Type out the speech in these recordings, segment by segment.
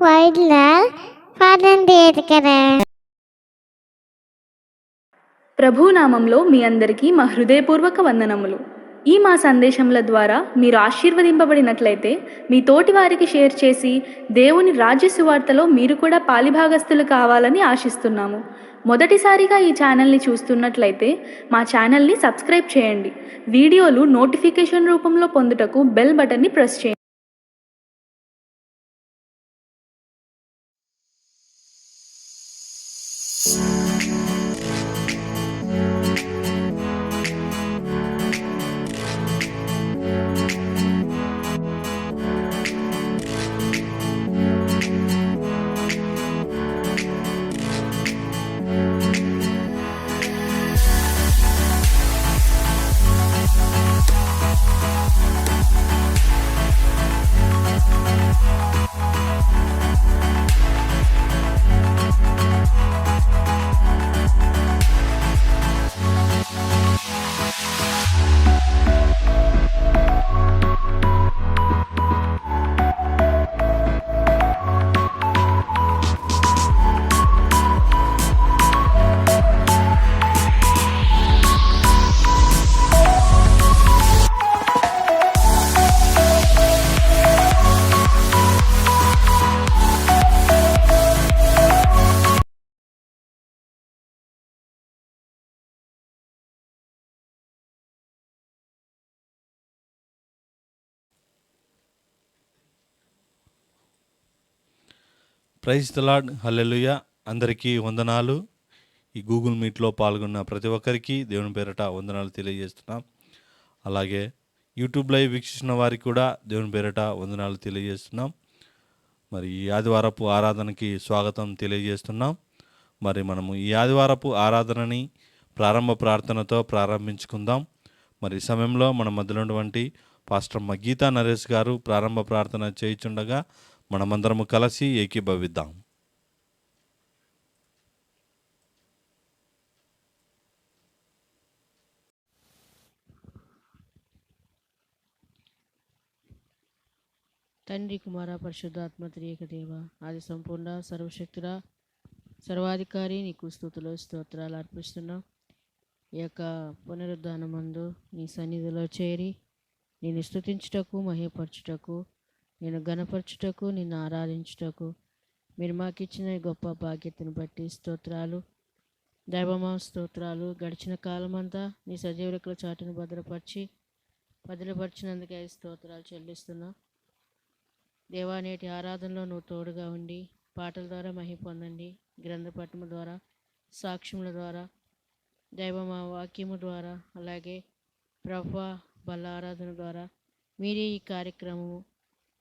వైడ్లాల్ పాదండేకరే. ప్రభునామంలో మీ అందరికీ మా హృదయపూర్వక వందనములు. మా సందేశముల ద్వారా మీరు ఆశీర్వదింపబడినట్లయితే మీ తోటి వారికి షేర్ చేసి దేవుని రాజ్య సువార్తలో మీరు కూడా పాలిభాగస్తులు కావాలని ఆశిస్తున్నాము. మొదటిసారిగా ఈ ఛానల్ని చూస్తున్నట్లయితే మా ఛానల్ని సబ్స్క్రైబ్ చేయండి. వీడియోలు నోటిఫికేషన్ రూపంలో పొందుటకు బెల్ బటన్ని ప్రెస్ చేయండి. ప్రైజ్ ది లార్డ్, హల్లెలూయా. అందరికీ వందనాలు. ఈ గూగుల్ మీట్లో పాల్గొన్న ప్రతి ఒక్కరికి దేవుని పేరట వందనాలు తెలియజేస్తున్నాం. అలాగే యూట్యూబ్ లైవ్ వీక్షిస్తున్న వారికి కూడా దేవుని పేరట వందనాలు తెలియజేస్తున్నాం. మరి ఈ ఆదివారపు ఆరాధనకి స్వాగతం తెలియజేస్తున్నాం. మరి మనము ఈ ఆదివారపు ఆరాధనని ప్రారంభ ప్రార్థనతో ప్రారంభించుకుందాం. మరి ఈ సమయంలో మన మధ్యలో ఉన్నటువంటి పాస్టర్ గీతా నరేష్ గారు ప్రారంభ ప్రార్థన చేయుచుండగా మనమందరము కలిసి ఏకీభవిద్దాం. తండ్రి, కుమార, పరిశుద్ధాత్మ త్రియక దేవ, ఆది సంపూర్ణ సర్వశక్తుడ, సర్వాధికారి, నీకు స్తుతులు స్తోత్రాలు అర్పిస్తున్నాం. ఈ యొక్క పునరుద్ధానమందు నీ సన్నిధిలో చేరి నేను స్తుతించుటకు, మహిమపరచుటకు, నేను గణపరచుటకు, నిన్ను ఆరాధించుటకు మీరు మాకు ఇచ్చిన గొప్ప బాధ్యతను బట్టి స్తోత్రాలు. దైవమా స్తోత్రాలు. గడిచిన కాలమంతా నీ సజీవులకుల చాటును భద్రపరిచినందుకే స్తోత్రాలు చెల్లిస్తున్నా. దేవా, నేటి ఆరాధనలో నువ్వు తోడుగా ఉండి పాటల ద్వారా మహిమ పొందండి. గ్రంథపఠము ద్వారా, సాక్ష్యముల ద్వారా, దైవమా వాక్యము ద్వారా, అలాగే ప్రభువా బల్ల ఆరాధన ద్వారా మీరే ఈ కార్యక్రమము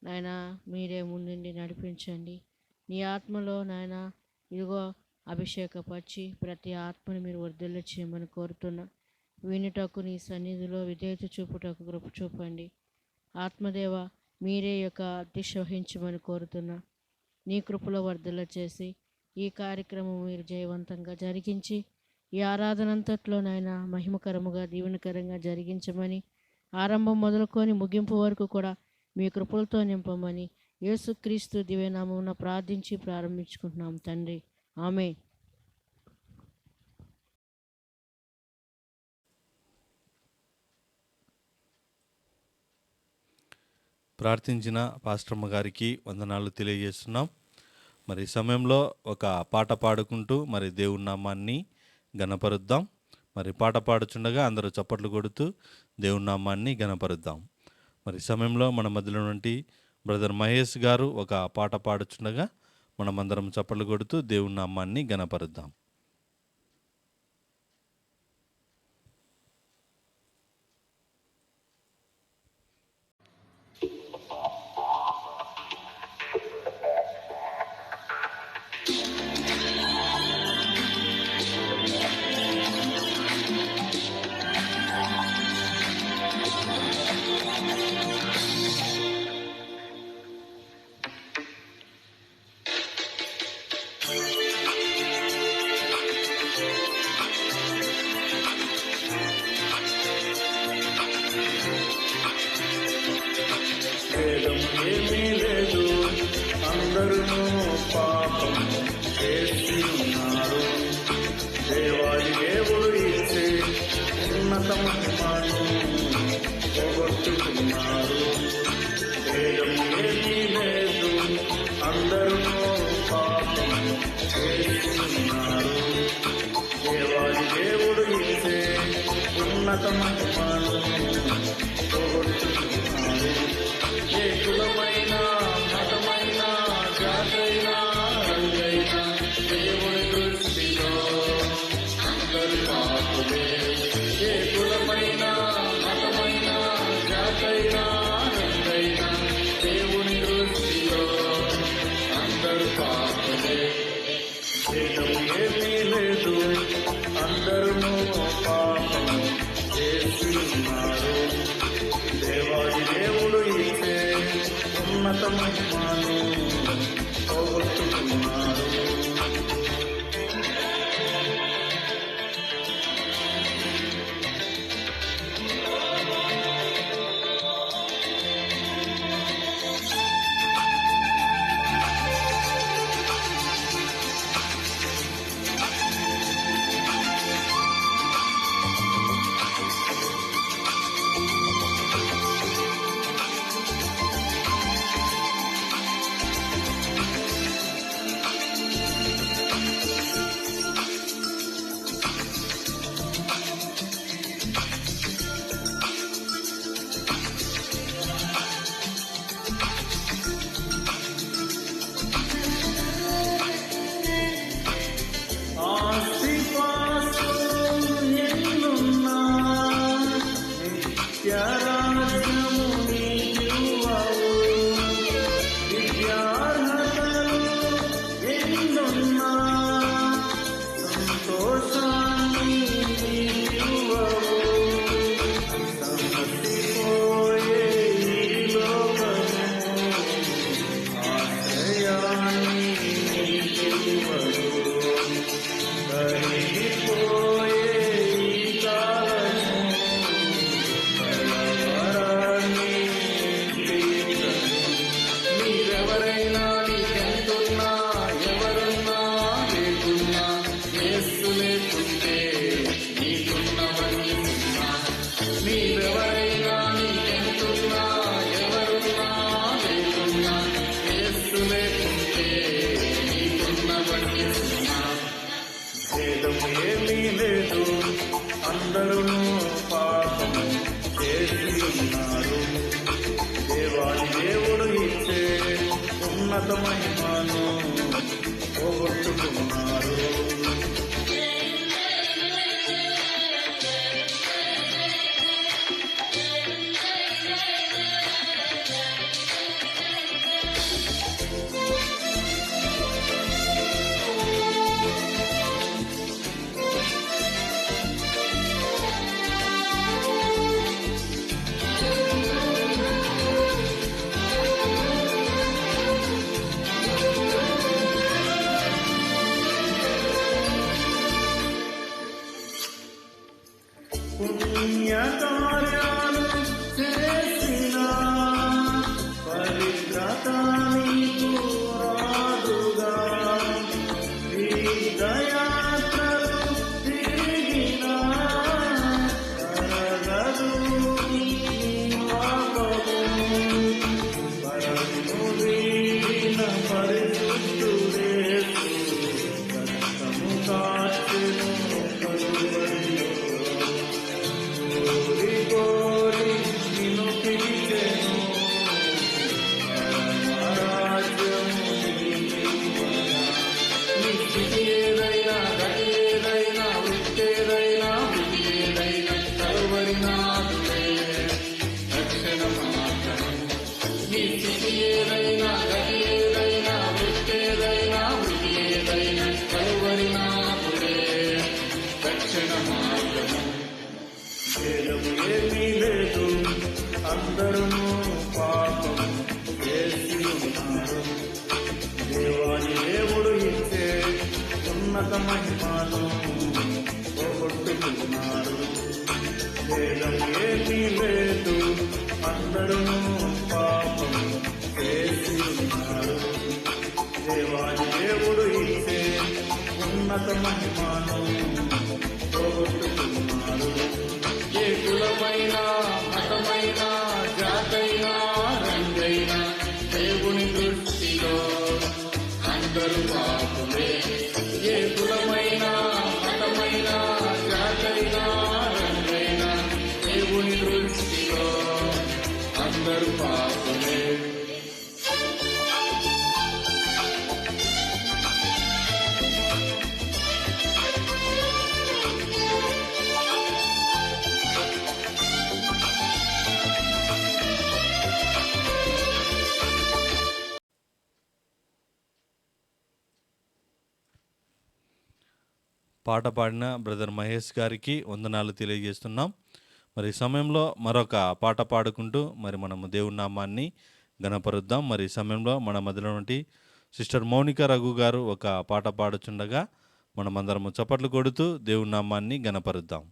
నాయన మీరే ముందుండి నడిపించండి. నీ ఆత్మలో నాయన ఇదిగో అభిషేకపరిచి ప్రతి ఆత్మను మీరు వర్ధిల్ల చేయమని కోరుతున్నా. వినుటకు నీ సన్నిధిలో విధేయత చూపుటకు కృప చూపండి. ఆత్మదేవ మీరే యొక్క అధ్యక్ష వహించమని కోరుతున్నా. నీ కృపలో వర్ధిల్ల చేసి ఈ కార్యక్రమం మీరు జయవంతంగా జరిగించి ఈ ఆరాధనంతట్లో నాయన మహిమకరముగా దీవెనకరంగా జరిగించమని, ఆరంభం మొదలుకొని ముగింపు వరకు కూడా మీ కృపలతో నింపమని యేసుక్రీస్తు దివ్యనామమున ప్రార్థించి ప్రారంభించుకుంటున్నాం తండ్రి, ఆమేన్. ప్రార్థించిన పాస్టర్మ గారికి వందనాలు తెలియజేస్తున్నాం. మరి సమయంలో ఒక పాట పాడుకుంటూ మరి దేవుని నామాన్ని గణపరుద్దాం. మరి పాట పాడుచుండగా అందరూ చప్పట్లు కొడుతూ దేవుని నామాన్ని గణపరుద్దాం. మరి సమయంలో మన మధ్యలో నుండి బ్రదర్ మహేష్ గారు ఒక పాట పాడుచుండగా మనమందరం చప్పట్లు కొడుతూ దేవుని నామాన్ని గణపరుద్దాం. మహిమను పోగొట్టుకున్నారు. భేదం ఏమీ లేదు, అందరూ పాపం చేస్తున్నారు. దేవాది దేవుడు ఇచ్చే ఉన్నత మహిమను పోగొట్టుకున్నారు. ఏ కులమైన మతమైన జాతైన రంగైన దేవుని దృష్టిలో అందరు పాపులే. ఏ కులమైన మతమైన జాతైన రంగైన దేవుని దృష్టిలో అందరు పాపులే. భేదం ఏమీ లేదు, అందరూ పాపం చేసి ఉన్నారు. దేవాది దేవుడు ఇచ్చే ఉన్నత మహిమను పోగొట్టుకున్నారు. భేదం ఏమీ లేదు, అందరూ పాపం చేసి ఉన్నారు. దేవాది దేవుడు ఇచ్చే ఉన్నత మహిమను పోగొట్టుకున్నారు. పుణ్యకార్యాలు చేసిన పవిత్రత నీకు రాదుగా. తీర్థయాత్రలు తిరిగిన కరగదు నీ పాపము. పరము వీడిన పరిశుద్ధుడేసు రక్తము కార్చెను కలువరిలో. కోరి నిన్ను పిలిచెను, పరమరాజ్యము నీ స్థితి ఏదైనా, గతి ఏదైనా, వృత్తేదైనా, బుద్ధి ఏదైనా, కలువరి నాదులే రక్షణ మార్గం. నీ స్థితి ఏదైనా, గతి ఏదైనా, వృత్తేదైనా, బుద్ధి ఏదైనా, కలువరి నాదులే రక్షణ మార్గము. భేదము ఏమీ లేదు, అందరూ పాపం చేసి ఉన్నారు. దేవాది దేవుడు ఇచ్చే ఉన్నత మహిమను పోగొట్టుకున్నారు. భేదం ఏమీ లేదు, అందరూ పాపం చేసి ఉన్నారు. దేవాది దేవుడు ఇచ్చే ఉన్నత మహిమను పోగొట్టుకున్నారు. ఏ కులమ కులమైన మతమైన జాతైన రంగైన దేవుని దృష్టిలో అందరూ పాపులే. ఏ కులమైన మతమైన జాతైన రంగైన దేవుని దృష్టిలో అందరూ పాపులే. పాట పాడిన బ్రదర్ మహేష్ గారికి వందనాలు తెలియజేస్తున్నాం. మరి ఈ సమయంలో మరొక పాట పాడుకుంటూ మరి మనము దేవుని నామాన్ని గణపరుద్దాం. మరి ఈ సమయంలో మన మధ్యలో నుండి సిస్టర్ మౌనిక రఘు గారు ఒక పాట పాడుచుండగా మనమందరము చప్పట్లు కొడుతూ దేవుని నామాన్ని గణపరుద్దాం.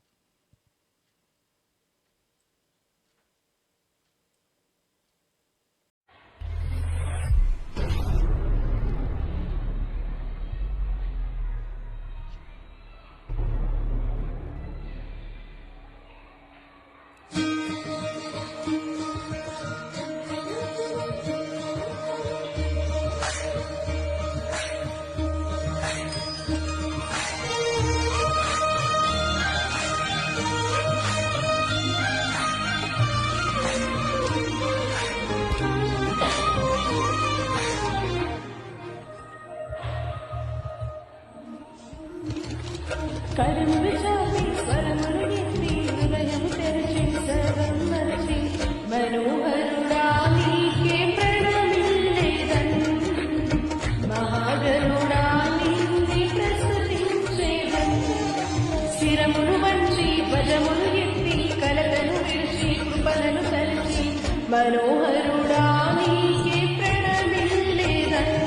కరములు చాపి స్వరములు ఎత్తి హృదయము తెరచి సర్వం మరచి మనోహరుడా నీకే ప్రణమిల్లేదన్ మహాగరుడా నిన్ను ప్రస్తుతించేదన్ శిరమును వంచి భజములు ఎత్తి కలతను విడిచి కృపలను తలచి మనోహరుడా నీకే ప్రణమిల్లేదన్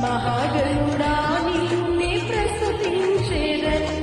మహాగరుడా నిన్నే ప్రస్తుతించేదన్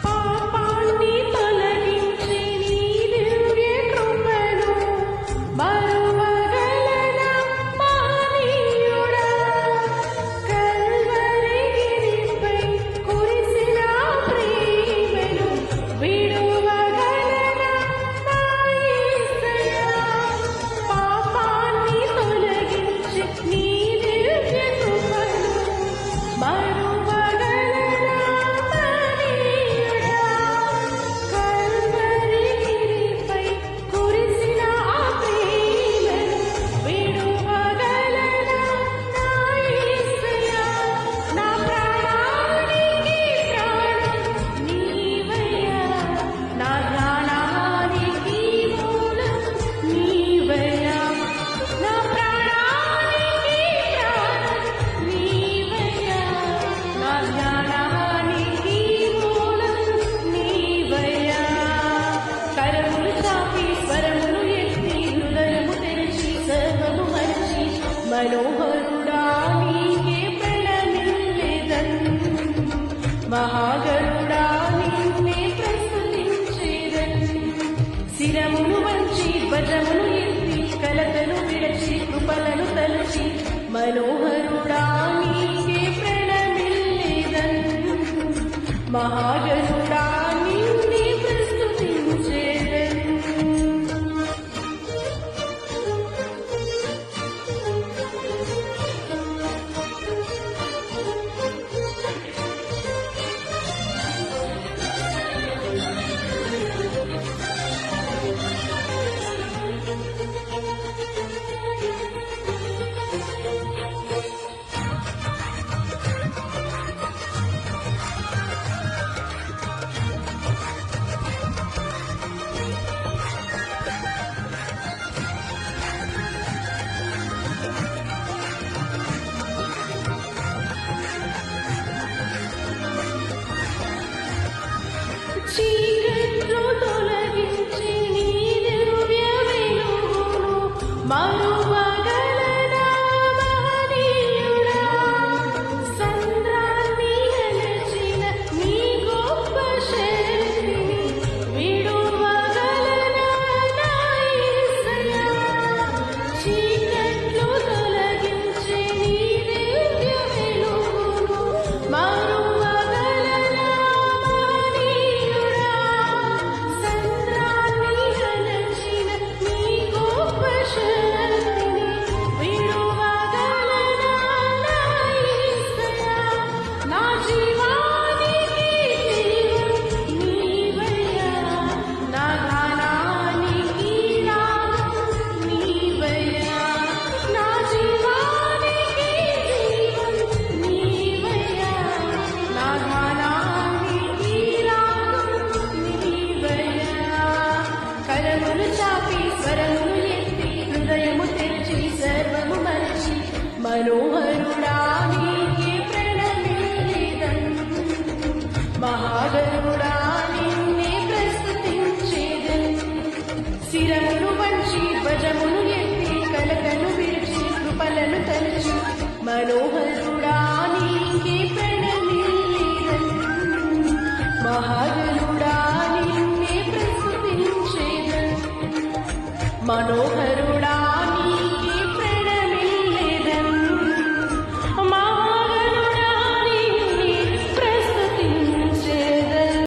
పాపాన్ని తొలగించి నీ దివ్య కృపను మరువగలనా మహనీయుడా కల్వరిగిరిపై కురిసిన ప్రేమను విడువగలనా నా యేసయ్యా పాపాన్ని తొలగించి నీ దివ్య కృపను మరువగలనా మహనీయుడా కల్వరిగిరిపై కురిసిన ఆ ప్రేమను విడువగలనా నా యేసయ్యా నా ప్రాణానికి ప్రాణం నీవయ్యా నా జ్ఞానానికి మూలం నీవయ్యా నా ప్రాణానికి ప్రాణం నీవయ్యా నా జ్ఞానానికి మూలం నీవయ్యా కరములు చాపి స్వరములు ఎత్తి హృదయము తెరిచి సర్వము మరచి మనోహరుడా నీకే ప్రణమిల్లేదన్ మహాగరుడా నిన్నే ప్రస్తుతించేదన్ శిరమును వంచి భజమును ఎత్తి కలతను విడచి కృపలను తలచి మనోహరుడా నీకే ప్రణమిల్లేదన్ మహాగరుడా నిన్నే ప్రస్తుతించేదన్ మనోహరుడా నీకే ప్రణమిల్లిదన్ మహాగణుడా నిన్నే ప్రస్తుతించేదన్ మనోహరుడా నీకే ప్రణమిల్లిదన్ మహాగణుడా నిన్నే ప్రస్తుతించేదన్.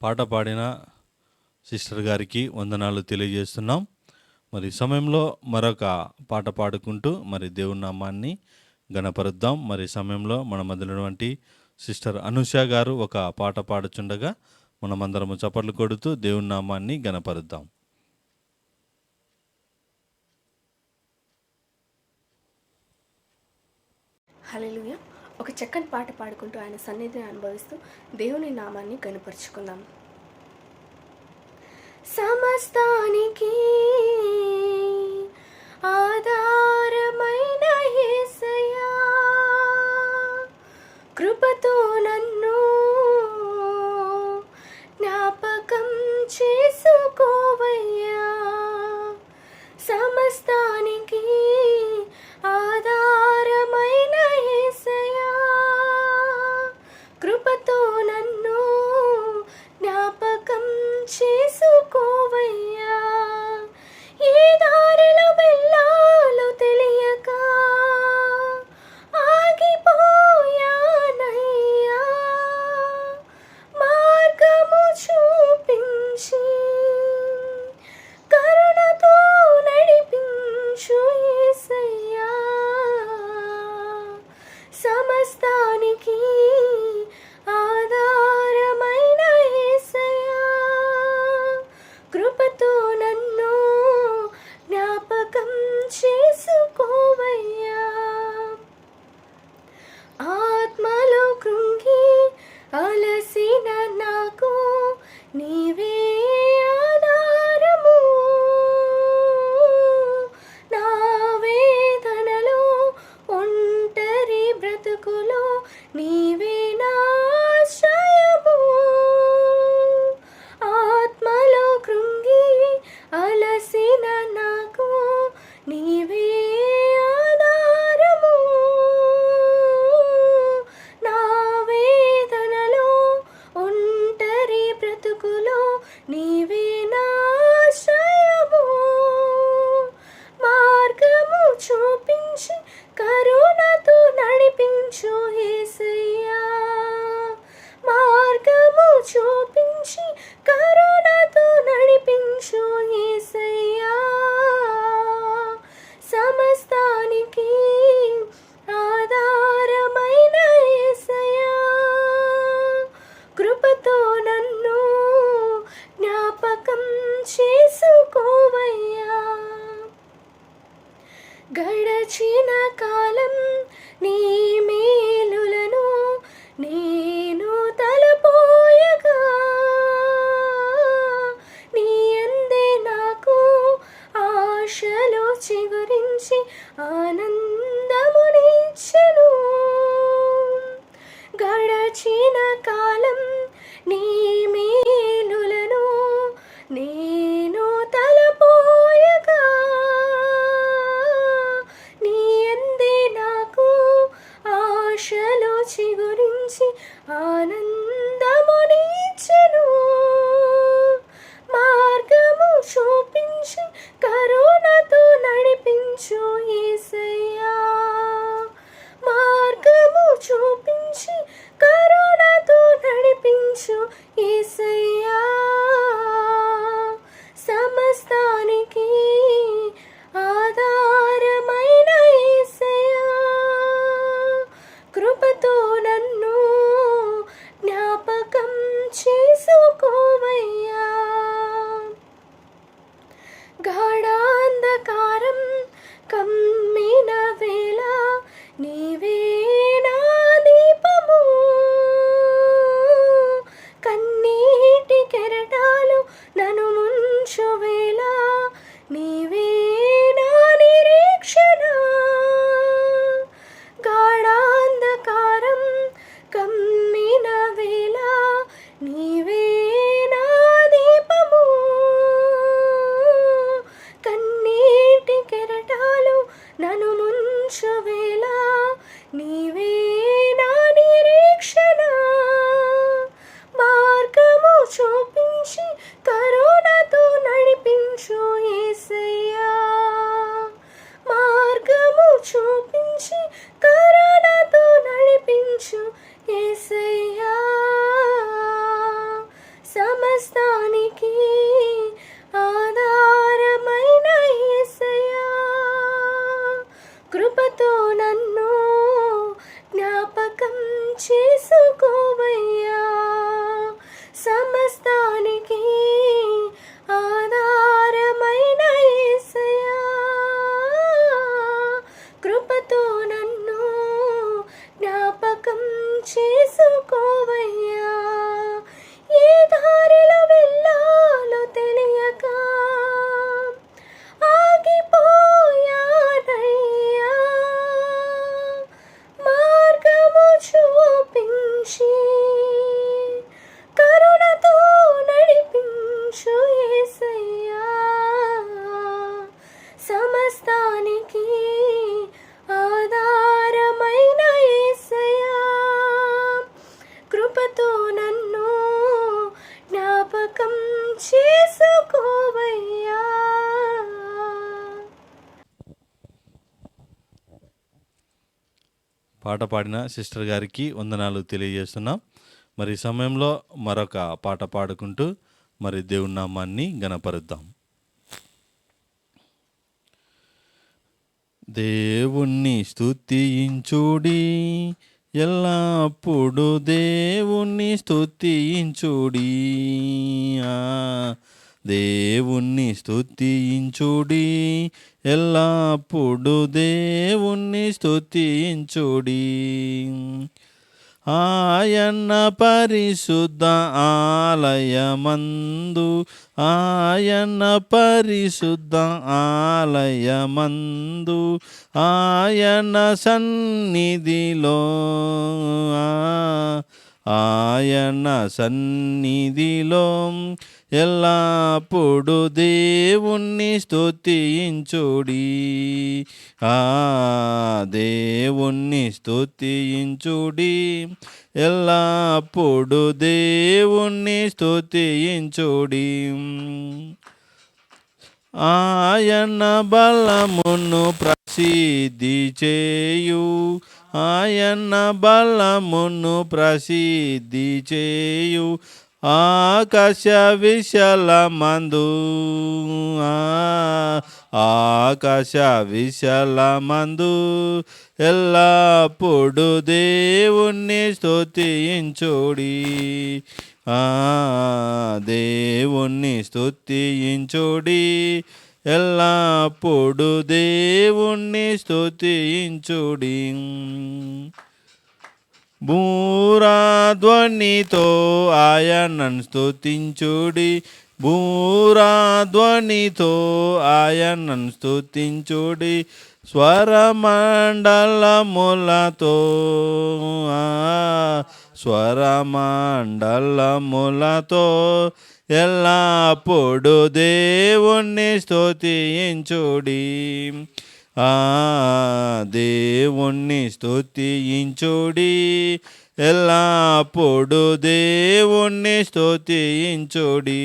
పాట పాడిన సిస్టర్ గారికి వందనాలు తెలియజేస్తున్నాం. మరి సమయంలో మరొక పాట పాడుకుంటూ మరి దేవుని నామాన్ని గణపరుద్దాం. మరి సమయంలో మన మధ్యనటువంటి సిస్టర్ అనుష గారు ఒక పాట పాడుచుండగా మనమందరము చప్పట్లు కొడుతూ దేవుని నామాన్ని గణపరుద్దాం. హల్లెలూయా. ఒక చక్కని పాట పాడుకుంటూ ఆయన సన్నిధిని అనుభవిస్తూ దేవుని నామాన్ని గనుపరుచుకుందాం. సమస్తానికి ఆధారమైన యేసయ్యా, కృపతో నన్ను జ్ఞాపకం చేసుకోవయ్యా. సమస్తానికి ఆధారమైన యేసయ్యా, కృపతో నన్ను జ్ఞాపకం చేసుకోవయ్యా. ఏ దారిలో వెళ్ళాలో తెలియక ఆగిపోయానయ్యా, మార్గము చూపించి కరుణతో నడిపించు యేసయ్యా. సమస్తానికి ఆధారమైన యేసయ్యా, కృపతో నన్ను జ్ఞాపకం చేసుకోవయ్యా. ఆత్మలో కృంగి అలసిన నాకు నీవే ఆధారము, నా వేదనలో ఒంటరి బ్రతుకులో నీవే నా ఆశ్రయము. ఆత్మలో కృంగి అలసిన నాకు నీవే ఆధారము, నా వేదనలో ఒంటరి బ్రతుకులో నీవే నా ఆశ్రయము. మార్గము చూపించి కరుణతో నడిపించు యేసయ్యా, మార్గము చూపించి కరుణతో నడిపించు యేసయ్యా. సమస్తానికి ఆధారమైన యేసయ్యా, కృపతో నన్ను జ్ఞాపకం చేసుకోవయ్యా. గడచిన కాలం నీ మేలులను నేను తలపోయగా, నీ అందే నాకు ఆశలు చిగురించి ఆనందమునిచ్చెను. గడచిన కాలం నీ మేలులను నేను తలపోయగా, నీ అందే నాకు ఆశలు చిగురించి ఆనందమునిచ్చెను. మార్గము చూపించి కరుణతో నడిపించు యేసయ్యా, మార్గము చూపించి కరుణతో నడిపించు యేసయ్యా. సమస్తానికి ఆధారమైన యేసయ్యా, కృపతో నన్ను కరుణించు యేసయ్యా, సమస్తానికి ఆధారమైన యేసయ్యా, కృపతో నన్ను జ్ఞాపకం చేసుకోవయ్యా, సమస్తానికి ఆధారమైన యేసయ్యా, కృపతో నన్ను జ్ఞాపకం చేసుకోవయ్యా, ఏ దారిలో వెళ్ళాలో తెలియక ఆగిపోయానయ్యా, మార్గము చూపించి కరుణతో నడిపించు యేసయ్యా, సమస్తానికి ఆధారమైన యేసయ్యా, కృపతో నన్ను జ్ఞాపకం చేసుకోవయ్యా. పాట పాడిన సిస్టర్ గారికి వందనాలు తెలియజేస్తున్నాం. మరి ఈ సమయంలో మరొక పాట పాడుకుంటూ మరి దేవుని నామాన్ని గణపరుద్దాం. దేవుణ్ణి స్తుతించుడి, ఎల్లప్పుడు దేవుణ్ణి స్తుతించుడి, దేవుణ్ణి స్తుతించుడి, ఎల్లప్పుడు దేవుణ్ణి స్తుతించుడి, ఆయన పరిశుద్ధ ఆలయమందు, ఆయన పరిశుద్ధ ఆలయమందు, ఆయన సన్నిధిలో, ఆయన సన్నిధిలో ఎల్లప్పుడు దేవుణ్ణి స్తుతించుడి, దేవుణ్ణి స్తుతించుడి, ఎల్లప్పుడు దేవుణ్ణి స్తుతించుడి, ఆయన బలమును ప్రసిద్ధి చేయు, ఆయన బలమును ప్రసిద్ధి చేయు, ఆకాశ విశాలమందు, ఆకాశ విశాలమందు ఎల్లప్పుడు దేవుణ్ణి స్తుతించుడి, దేవుణ్ణి స్తుతించుడి, ఎల్లప్పుడు దేవుణ్ణి స్తుతించుడి, బూరాధ్వనితో ఆయనను స్తుతించుడి, బూరాధ్వనితో ఆయనను స్తుతించుడి, స్వరమండలములతో, స్వరమండలములతో ఎల్లప్పుడు దేవుణ్ణి స్తుతించుడి, దేవుణ్ణి స్తుతించుడి, ఎల్లప్పుడు దేవుణ్ణి స్తుతించుడి,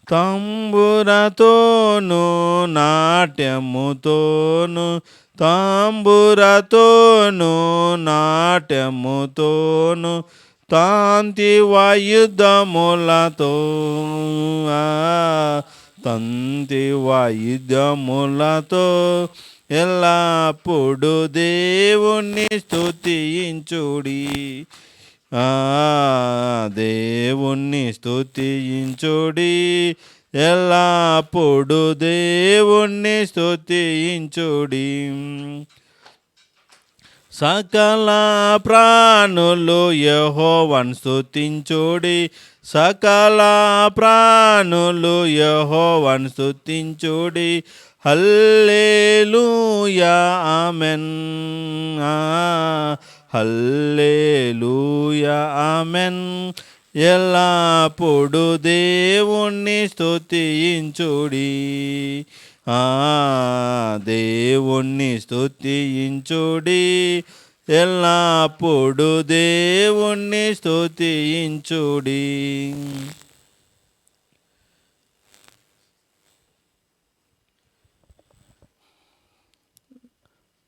తంబురతోను నాట్యముతోను, తంబురతోను నాట్యముతోను, తాంతి వాయుధములతో, తంతి వాయిద్యములతో ఎల్లప్పుడు దేవుణ్ణి స్తుతించుడి, దేవుణ్ణి స్తుతించుడి, ఎల్లప్పుడు దేవుణ్ణి స్తుతించుడి, సకల ప్రాణులు యెహోవాను స్తుతించుడి, సకల ప్రాణులు యెహోవాను స్తుతించుడి, హల్లెలూయా ఆమెన్, హల్లెలూయా ఆమెన్, ఎల్లప్పుడు దేవుణ్ణి స్తుతించుడి, దేవుణ్ణి స్తుతించుడి, ఎల్లప్పుడు దేవుణ్ణి స్తుతించుడి.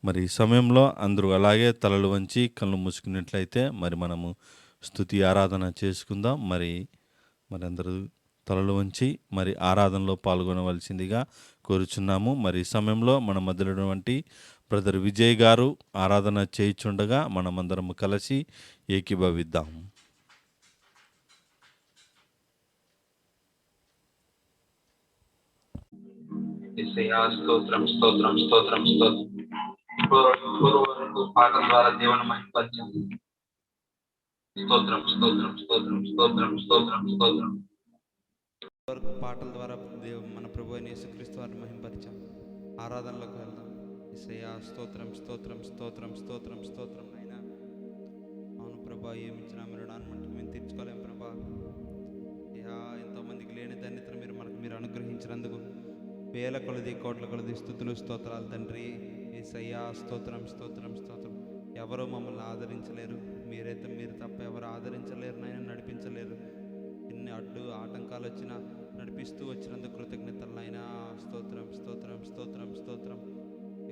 మరి ఈ సమయంలో అందరూ అలాగే తలలు వంచి కళ్ళు మూసుకున్నట్లయితే మరి మనము స్తుతి ఆరాధన చేసుకుందాం. మరి అందరూ తలలు వంచి మరి ఆరాధనలో పాల్గొనవలసిందిగా కోరుచున్నాము. మరి ఈ సమయంలో మన మధ్యలో ఉన్నటువంటి బ్రదర్ విజయ్ గారు ఆరాధన చేయుచుండగా మనమందరము కలిసి ఏకీభవిద్దాం. యేసయ్యా స్తోత్రం స్తోత్రం స్తోత్రం స్తోత్రం. పూర్వవరకు పాటల ద్వారా దేవుని మహిమపరిచాం. స్తోత్రం స్తోత్రం స్తోత్రం స్తోత్రం స్తోత్రం స్తోత్రం. వరకు పాటల ద్వారా మన ప్రభు అయిన యేసుక్రీస్తు వారిని మహిమపరిచాం. ఆరాధనలోకి వెళ్దాం. యేసయ్యా స్తోత్రం స్తోత్రం స్తోత్రం స్తోత్రం స్తోత్రం. అయినా అవును ప్రభా, ఏమి ఇచ్చినా మీరు మటుకు మేము తీర్చుకోలేము ప్రభా. ఎంతోమందికి లేని ధన్యతను మీరు అనుగ్రహించినందుకు వేల కొలది కోట్ల కొలది స్తుతులు స్తోత్రాలు తండ్రి. యేసయ్యా స్తోత్రం స్తోత్రం స్తోత్రం. ఎవరో మమ్మల్ని ఆదరించలేరు, మీరు తప్ప ఎవరు ఆదరించలేరు, నాయన నడిపించలేరు. ఎన్ని ఆటంకాలు వచ్చినా నడిపిస్తూ వచ్చినందుకు కృతజ్ఞతలు నాయనా. స్తోత్రం స్తోత్రం స్తోత్రం స్తోత్రం.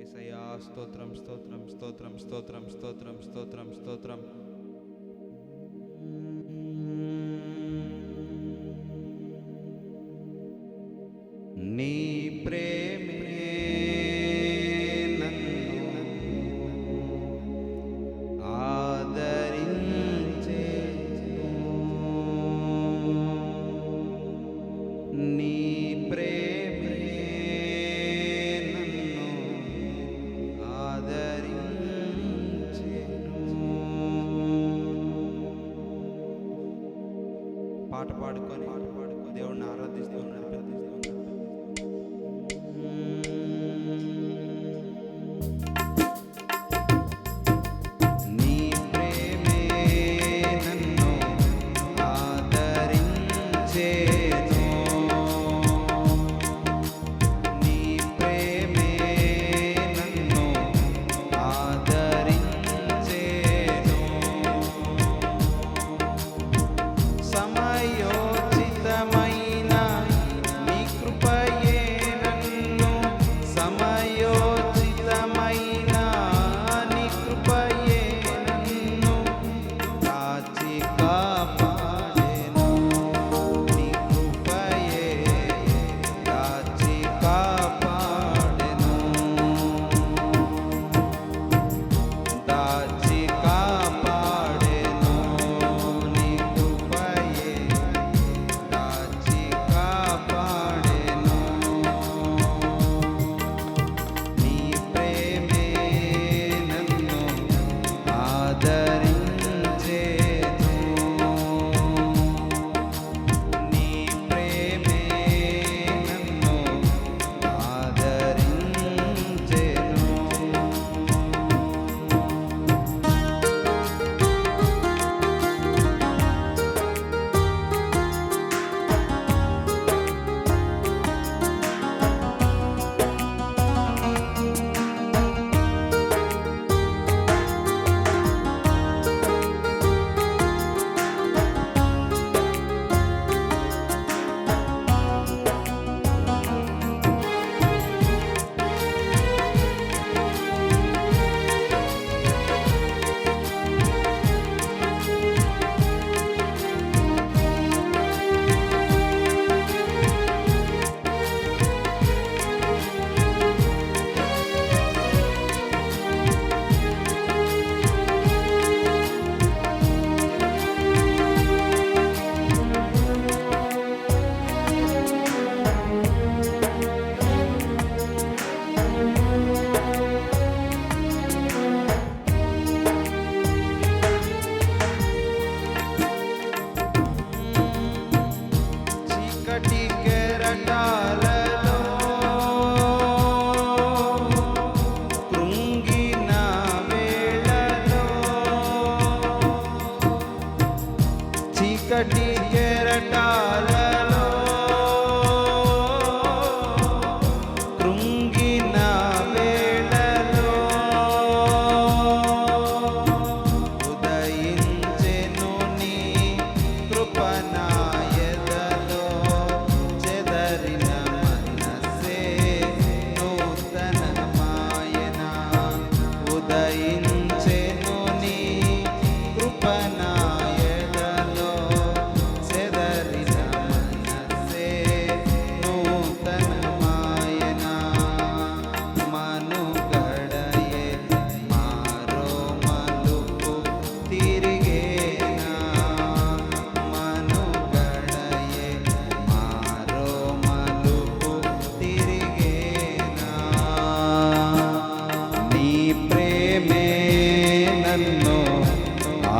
యేసయ్యా స్తోత్రం స్తోత్రం స్తోత్రం స్తోత్రం స్తోత్రం స్తోత్రం స్తోత్రం. నీ ప్రేమే పాట పాడుకొని దేవుణ్ణి ఆరాధిస్తూ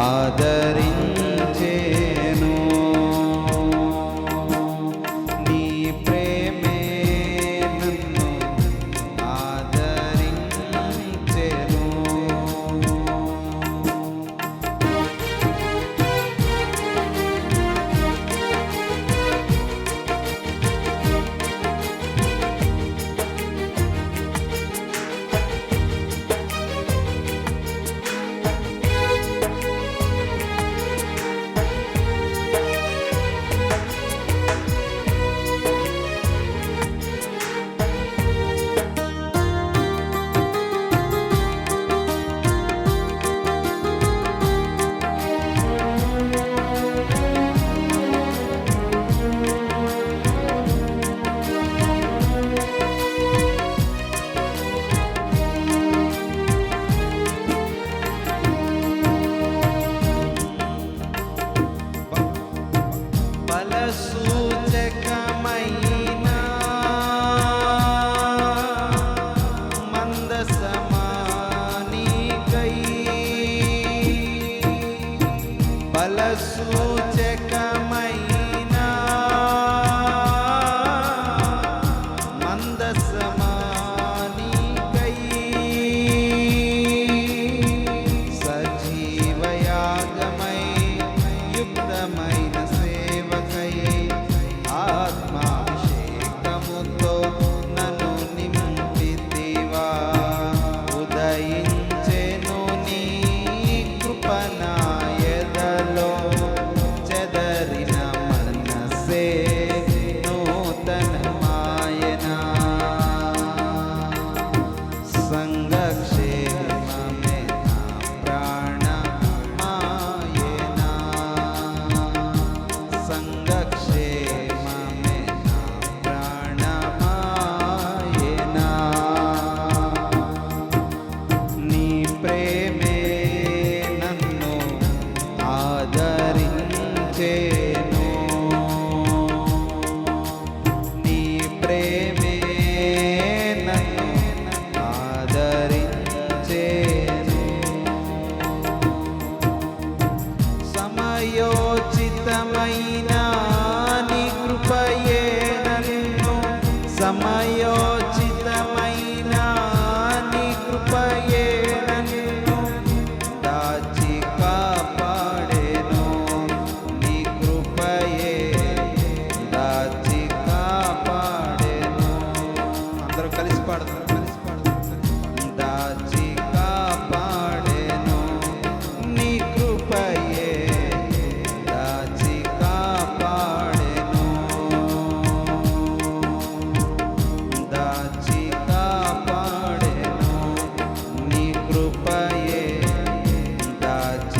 ఆదరించేను. నీ ప్రేమే నన్ను ఆదరించెను. బలసూచకమైన మందసమానికై బలసూచకమైన మందసమానికై సజీవయాగమై యుక్తమైన సేవకై ఆత్మాభిషేకముతో నన్ను నింపితివా. ఉదయించెను నీ కృప నా ఎదలో, చెదరిన మనసే నూతనమాయనా. సంఘక్షేమమే నా ప్రాణమాయనా. సంఘక్షేమమే నా ప్రాణమాయనా. నీ ప్రేమే నన్ను ఆదరించెను. నీ ప్రేమే నన్ను ఆదరించెను. సమయోచితమైన నీ కృపయే నన్ను, సమయోచితమైన నీ కృపయే నన్ను దాచి కాపాడెను. నీ కృపయే దాచి కాపాడెను. అందరూ కలిసి పాడతారు, కలిసి పాడతారు. దాచి కాపాడెను. నీ కృపయే దాచి కాపాడెను. దాచి కాపాడెను. నీ కృపయే దాచి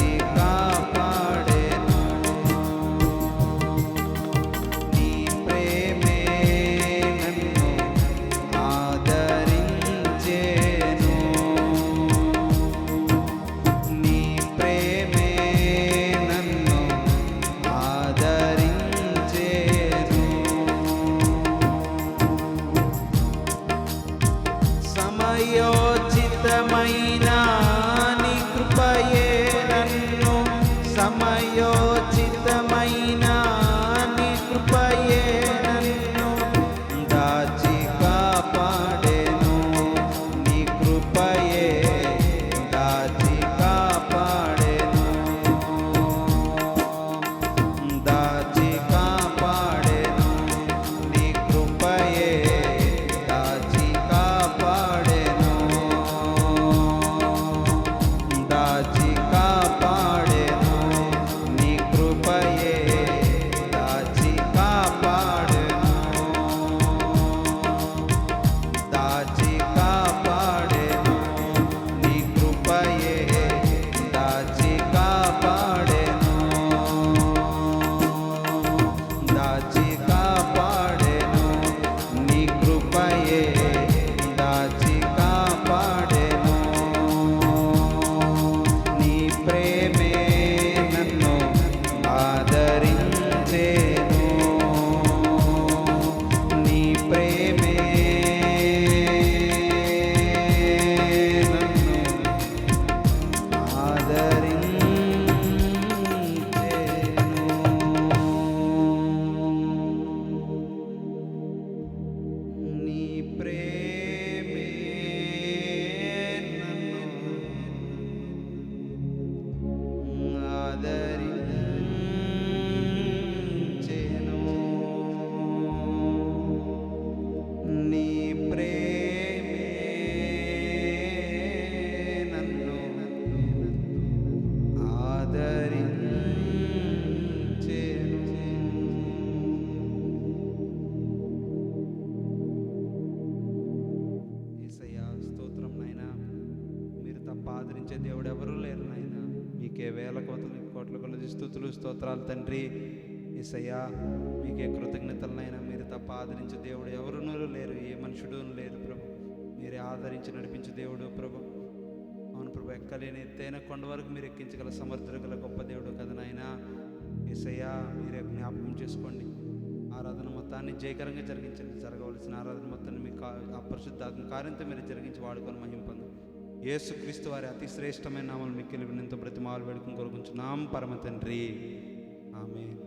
ఆదరించెను. నీ ప్రేమే నన్ను ఆదరించెను. యేసయ్యా స్తోత్రం నాయనా. మీరు తప్ప ఆదరించే దేవుడు ఎవరూ లేరు నాయనా. మీకే వేల కోట్ల కొలది స్తుతులు స్తోత్రాలు తండ్రి. యేసయ్యా మీకే కృతజ్ఞతలు నాయనా. మీరు తప్ప ఆదరించే దేవుడు ఎవరునూ లేరు, ఏ మనుషుడు లేరు ప్రభు. మీరే ఆదరించి నడిపించే దేవుడు ప్రభు. అవును ప్రభు, ఎక్కలేని ఎత్తైన కొండ వరకు మీరు ఎక్కించగల సమర్థులు గల గొప్ప దేవుడు కదా నాయనా. యేసయ్యా మీరే జ్ఞాపకం చేసుకోండి. ఆరాధన మొత్తాన్ని జయకరంగా జరిగించండి. జరగవలసిన ఆరాధన మొత్తాన్ని మీ ఆ పరిశుద్ధాత్మ కార్యంతో మీరు జరిగించి వాడుకొని మహిమ పొందు. యేసు క్రీస్తు వారి అతి శ్రేష్టమైన నామలు మిక్కిలి వినంతో బ్రతిమాలు వేడుకొని కోరుకుంటున్నాం పరమ తండ్రి. ఆమేన్.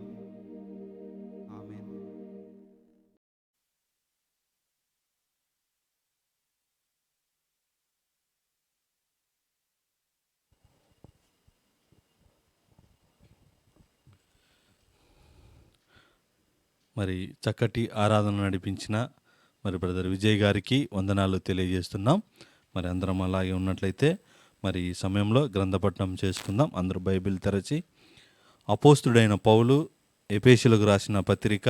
ఆమేన్. మరి చక్కటి ఆరాధన నడిపించిన మరి బ్రదర్ విజయ్ గారికి వందనాలు తెలియజేస్తున్నాం. మరి అందరం అలాగే ఉన్నట్లయితే మరి ఈ సమయంలో గ్రంథపఠనం చేసుకుందాం. అందరూ బైబిల్ తెరచి అపోస్తుడైన పౌలు ఎఫెసీయులకు రాసిన పత్రిక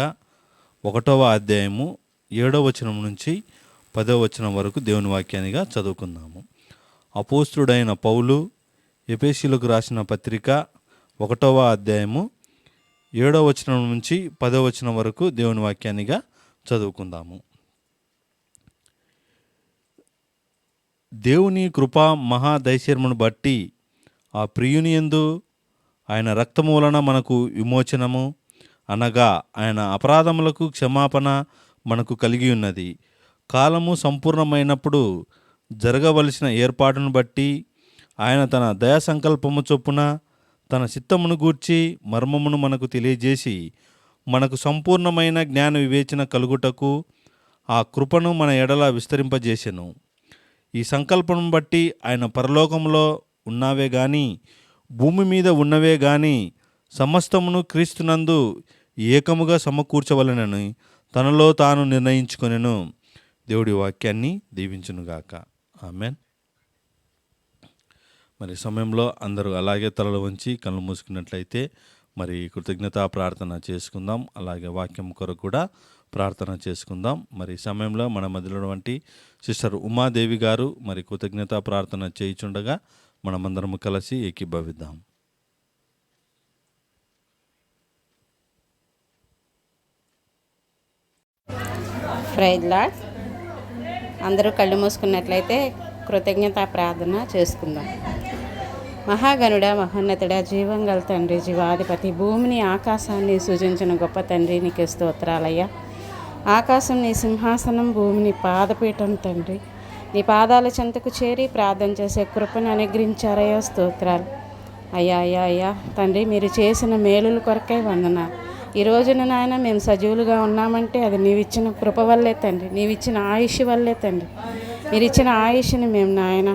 1వ అధ్యాయము 7వ వచనం నుంచి 10వ వచనం వరకు దేవుని వాక్యానిగా చదువుకుందాము. అపోస్తుడైన పౌలు ఎఫెసీయులకు రాసిన పత్రిక 1వ అధ్యాయము 7వ వచనం నుంచి 10వ వచనం వరకు దేవుని వాక్యానిగా చదువుకుందాము. దేవుని కృపా మహాదైశ్వర్యమును బట్టి ఆ ప్రియుని యందు ఆయన రక్తము వలన మనకు విమోచనము, అనగా ఆయన అపరాధములకు క్షమాపణ మనకు కలిగి ఉన్నది. కాలము సంపూర్ణమైనప్పుడు జరగవలసిన ఏర్పాటును బట్టి ఆయన తన దయా సంకల్పము చొప్పున తన చిత్తమును గూర్చి మర్మమును మనకు తెలియజేసి మనకు సంపూర్ణమైన జ్ఞాన వివేచన కలుగుటకు ఆ కృపను మన ఎడల విస్తరింపజేసెను. ఈ సంకల్పం బట్టి ఆయన పరలోకంలో ఉన్నవే గాని భూమి మీద ఉన్నవే గాని సమస్తమును క్రీస్తునందు ఏకముగా సమకూర్చవలనని తనలో తాను నిర్ణయించుకొనెను. దేవుడి వాక్యాన్ని దీవించునుగాక. ఆమెన్. మరి సమయంలో అందరూ అలాగే తలలు వంచి కళ్ళు మూసుకున్నట్లయితే మరి కృతజ్ఞతా ప్రార్థన చేసుకుందాం. అలాగే వాక్యం కొరకు కూడా ప్రార్థన చేసుకుందాం. మరి సమయంలో మన మధ్యలో ఉన్నటువంటి సిస్టర్ ఉమాదేవి గారు మరి కృతజ్ఞతా ప్రార్థన చేయుచుండగా మనమందరము కలిసి ఏకీభవిద్దాం. Praise lord. అందరూ కళ్ళు మూసుకున్నట్లయితే కృతజ్ఞతా ప్రార్థన చేసుకుందాం. మహాగణుడ, మహోన్నతుడ, జీవం గల తండ్రి, జీవాధిపతి, భూమిని ఆకాశాన్ని సృజించిన గొప్ప తండ్రి, నీకు స్తోత్రాలయ్యా. ఆకాశం నీ సింహాసనం, భూమిని పాదపీఠం తండ్రి. నీ పాదాల చెంతకు చేరి ప్రార్థన చేసే కృపను అనుగ్రహించారయ్యా, స్తోత్రాలు అయ్యా. అయ్యా అయ్యా తండ్రి, మీరు చేసిన మేలుల కొరకై వందనాలు. ఈ రోజున నాయన మేము సజీవులుగా ఉన్నామంటే అది నీవిచ్చిన కృప వల్లే తండ్రి, నీవిచ్చిన ఆయుష్ వల్లే తండ్రి. మీరు ఇచ్చిన ఆయుష్ని మేము నాయన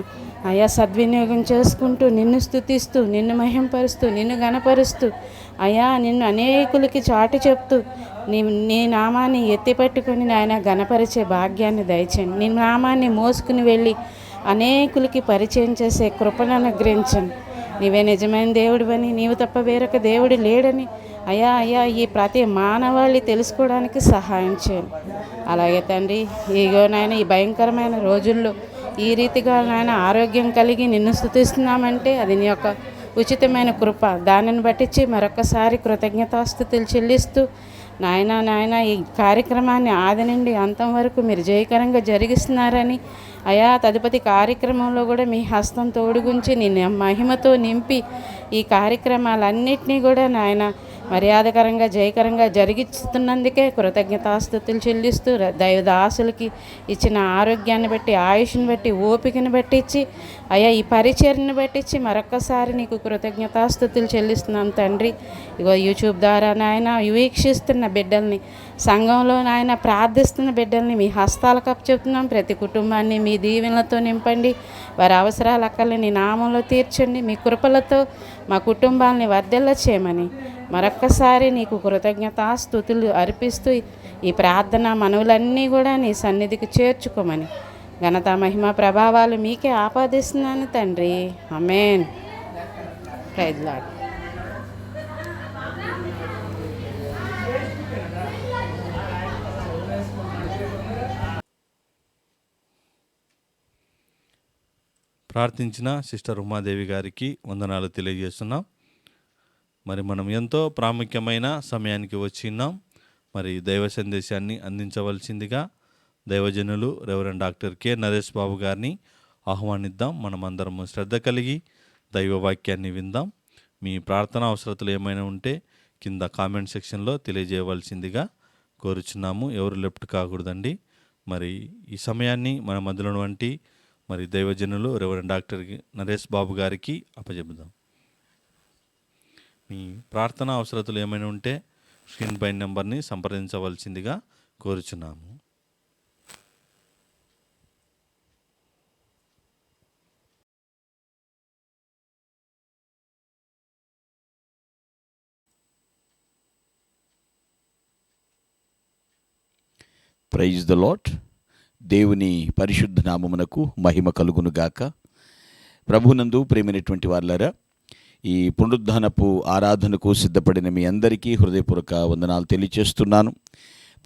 అయ్యా సద్వినియోగం చేసుకుంటూ నిన్ను స్తుతిస్తూ, నిన్ను మహింపరుస్తూ, నిన్ను గణపరుస్తూ అయ్యా నిన్ను అనేకులకి చాటి చెప్తూ నీ నామాన్ని ఎత్తిపట్టుకొని నాయన గణపరిచే భాగ్యాన్ని దయచేయండి. నీ నామాన్ని మోసుకుని వెళ్ళి అనేకులకి పరిచయం చేసే కృపను అనుగ్రహించండి. నీవే నిజమైన దేవుడివని, నీవు తప్ప వేరొక దేవుడు లేడని అయ్యా అయ్యా ఈ ప్రతి మానవాళి తెలుసుకోవడానికి సహాయం చేయండి. అలాగే తండ్రి, ఇగో నాయన ఈ భయంకరమైన రోజుల్లో ఈ రీతిగా నాయన ఆరోగ్యం కలిగి నిన్ను స్తుతిస్తున్నామంటే అది నీ యొక్క ఉచితమైన కృప. దానిని బట్టించి మరొకసారి కృతజ్ఞతాస్తుతులు చెల్లిస్తూ నాయన ఈ కార్యక్రమాన్ని ఆది నుండి అంతం వరకు మీరు జయకరంగా జరిగిస్తున్నారని అయా తదుపరి కార్యక్రమంలో కూడా మీ హస్తం తోడుగుంచి నీ మహిమతో నింపి ఈ కార్యక్రమాలన్నింటినీ కూడా నాయన మర్యాదకరంగా జయకరంగా జరిగిస్తున్నందుకే కృతజ్ఞతాస్తుతులు చెల్లిస్తూ దైవదాసులకి ఇచ్చిన ఆరోగ్యాన్ని బట్టి, ఆయుష్ని బట్టి, ఓపికని బట్టి ఇచ్చి, అయ్యా ఈ పరిచర్ని బట్టి ఇచ్చి మరొక్కసారి నీకు కృతజ్ఞతాస్తుతులు చెల్లిస్తున్నాను తండ్రి. ఇగో యూట్యూబ్ ద్వారా నాయన వీక్షిస్తున్న బిడ్డల్ని, సంఘంలో నాయన ప్రార్థిస్తున్న బిడ్డల్ని మీ హస్తాలకు అప్పచెప్తున్నాం. ప్రతి కుటుంబాన్ని మీ దీవెనలతో నింపండి. వారి అవసరాల అక్కల్ని నీ నామంలో తీర్చండి. మీ కృపలతో మా కుటుంబాలని వర్ధిల్ల చేయమని మరొక్కసారి నీకు కృతజ్ఞతాస్తుతులు అర్పిస్తూ ఈ ప్రార్థన మనవులన్నీ కూడా నీ సన్నిధికి చేర్చుకోమని ఘనత, మహిమ, ప్రభావాలు మీకే ఆపాదిస్తున్నాను తండ్రి. ఆమేన్. Praise lord. ప్రార్థించిన సిస్టర్ ఉమాదేవి గారికి వందనాలు తెలియజేస్తున్నాం. మరి మనం ఎంతో ప్రాముఖ్యమైన సమయానికి వచ్చిన్నాం. మరి దైవ సందేశాన్ని అందించవలసిందిగా దైవజనులు రెవరెండ్ డాక్టర్ కె నరేష్ బాబు గారిని ఆహ్వానిద్దాం. మనమందరము శ్రద్ధ కలిగి దైవ వాక్యాన్ని విందాం. మీ ప్రార్థన అవసరతలు ఏమైనా ఉంటే కింద కామెంట్ సెక్షన్లో తెలియజేయవలసిందిగా కోరుచున్నాము. ఎవరు లెఫ్ట్ కాకూడదండి. మరి ఈ సమయాన్ని మన మధ్యలో వంటి మరి దైవజనులు రెవరెండ్ డాక్టర్ నరేష్ బాబు గారికి అప్పచెబుదాం. మీ ప్రార్థన అవసరతలు ఏమైనా ఉంటే స్క్రీన్ పై నెంబర్ని సంప్రదించవలసిందిగా కోరుచున్నాము. Praise the Lord. దేవుని పరిశుద్ధ నామమునకు మహిమ కలుగునుగాక. ప్రభునందు ప్రేమైనటువంటి వారులారా, ఈ పునరుద్ధానపు ఆరాధనకు సిద్ధపడిన మీ అందరికీ హృదయపూర్వక వందనాలు తెలియచేస్తున్నాను.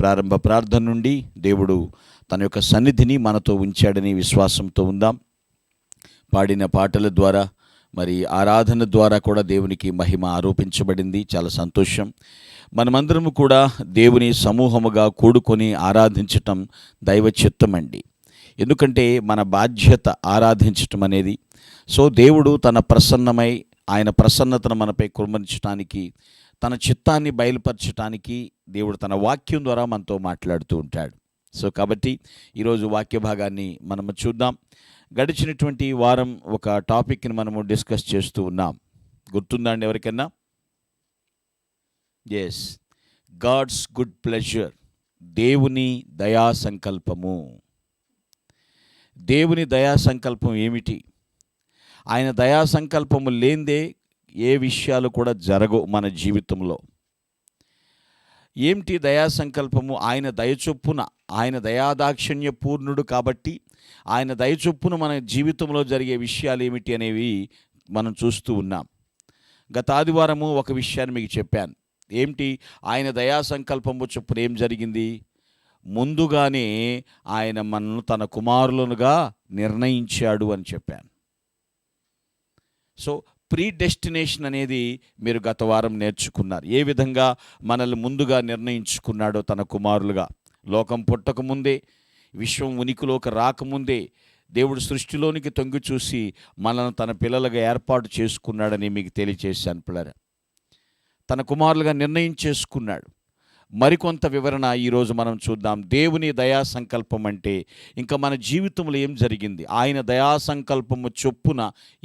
ప్రారంభ ప్రార్థన నుండి దేవుడు తన యొక్క సన్నిధిని మనతో ఉంచాడని విశ్వాసంతో ఉందాం. పాడిన పాటల ద్వారా మరి ఆరాధన ద్వారా కూడా దేవునికి మహిమ ఆరోపించబడింది. చాలా సంతోషం. మనమందరము కూడా దేవుని సమూహముగా కూడుకొని ఆరాధించటం దైవ చిత్తం అండి. ఎందుకంటే మన బాధ్యత ఆరాధించటం అనేది. సో దేవుడు తన ప్రసన్నమై ఆయన ప్రసన్నతను మనపై కుమ్మరించడానికి, తన చిత్తాన్ని బయలుపరచడానికి దేవుడు తన వాక్యం ద్వారా మనతో మాట్లాడుతూ ఉంటాడు. సో కాబట్టి ఈరోజు వాక్య భాగాన్ని మనము చూద్దాం. గడిచినటువంటి వారం ఒక టాపిక్ని మనము డిస్కస్ చేస్తూ ఉన్నాం. గుర్తుందండి ఎవరికైనా? ఎస్, గాడ్స్ గుడ్ ప్లెజర్, దేవుని దయా సంకల్పము. దేవుని దయా సంకల్పం ఏమిటి? ఆయన దయా సంకల్పము లేనిదే ఏ విషయాలు కూడా జరగవు మన జీవితంలో. ఏమిటి దయా సంకల్పము? ఆయన దయచొప్పున, ఆయన దయాదాక్షిణ్య పూర్ణుడు కాబట్టి ఆయన దయచొప్పున మన జీవితంలో జరిగే విషయాలు ఏమిటి అనేవి మనం చూస్తూ ఉన్నాం. గత ఆదివారము ఒక విషయాన్ని మీకు చెప్పాను. ఏమిటి? ఆయన దయా సంకల్పము చొప్పున ఏం జరిగింది? ముందుగానే ఆయన మనల్ని తన కుమారులనుగా నిర్ణయించాడు అని చెప్పాను. సో ప్రీ డెస్టినేషన్ అనేది మీరు గత వారం నేర్చుకున్నారు. ఏ విధంగా మనల్ని ముందుగా నిర్ణయించుకున్నాడో తన కుమారులుగా. లోకం పుట్టకముందే, విశ్వం ఉనికిలోకి రాకముందే దేవుడు సృష్టిలోనికి తొంగి చూసి మనల్ని తన పిల్లలుగా ఏర్పాటు చేసుకున్నాడని మీకు తెలియచేశాను పిల్లరా. తన కుమారులుగా నిర్ణయం చేసుకున్నాడు. మరికొంత వివరణ ఈరోజు మనం చూద్దాం. దేవుని దయా సంకల్పం అంటే ఇంకా మన జీవితంలో ఏం జరిగింది, ఆయన దయా సంకల్పము చొప్పున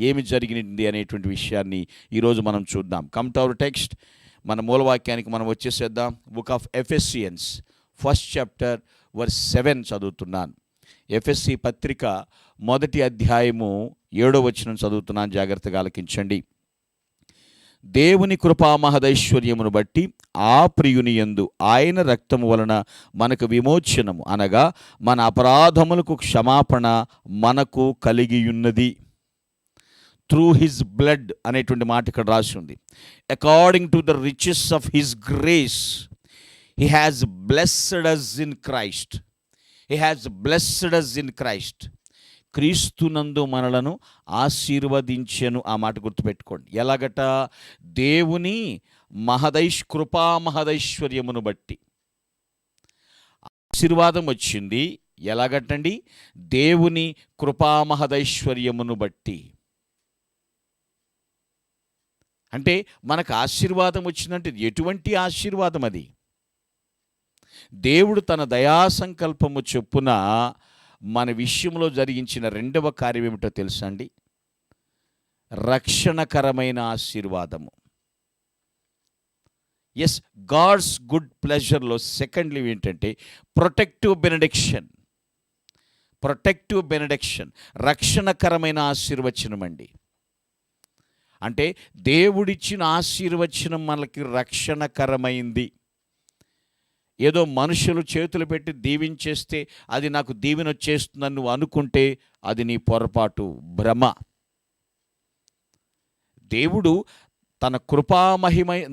ఏమి జరిగింది అనేటువంటి విషయాన్ని ఈరోజు మనం చూద్దాం. Come to our text. మన మూలవాక్యానికి మనం వచ్చేసేద్దాం. Book of Ephesians 1st chapter verse 7 చదువుతున్నాను. ఎఫెసీ పత్రిక 1వ అధ్యాయము 7వ వచనం చదువుతున్నాను. జాగ్రత్తగా ఆలకించండి. దేవుని కృపా మహదైశ్వర్యమును బట్టి ఆ ప్రియుని యందు ఆయన రక్తము వలన మనకు విమోచనము, అనగా మన అపరాధములకు క్షమాపణ మనకు కలిగియున్నది. త్రూ హిజ్ బ్లడ్ అనేటువంటి మాట ఇక్కడ రాసి ఉంది. According to the riches of his grace he has blessed us in Christ. He has blessed us in Christ. క్రీస్తునందు మనలను ఆశీర్వదించెను. ఆ మాట గుర్తుపెట్టుకోండి. ఎలాగట? దేవుని కృపా మహదైశ్వర్యమును బట్టి ఆశీర్వాదం వచ్చింది. ఎలాగటండి? దేవుని కృపా మహదైశ్వర్యమును బట్టి. అంటే మనకు ఆశీర్వాదం వచ్చిందంటే ఎటువంటి ఆశీర్వాదం అది? దేవుడు తన దయా సంకల్పము చొప్పున మన విషయంలో జరిగించిన రెండవ కార్యం ఏమిటో తెలుసా అండి? రక్షణకరమైన ఆశీర్వాదము. ఎస్, గాడ్స్ గుడ్ ప్లెజర్లో సెకండ్లీ ఏంటంటే ప్రొటెక్టివ్ బెనడిక్షన్. ప్రొటెక్టివ్ బెనడిక్షన్, రక్షణకరమైన ఆశీర్వచనం అండి. అంటే దేవుడిచ్చిన ఆశీర్వచనం మనకి రక్షణకరమైంది. ఏదో మనుషులు చేతులు పెట్టి దీవించేస్తే అది నాకు దీవెన వచ్చేస్తుందని నువ్వు అనుకుంటే అది నీ పొరపాటు, భ్రమ. దేవుడు తన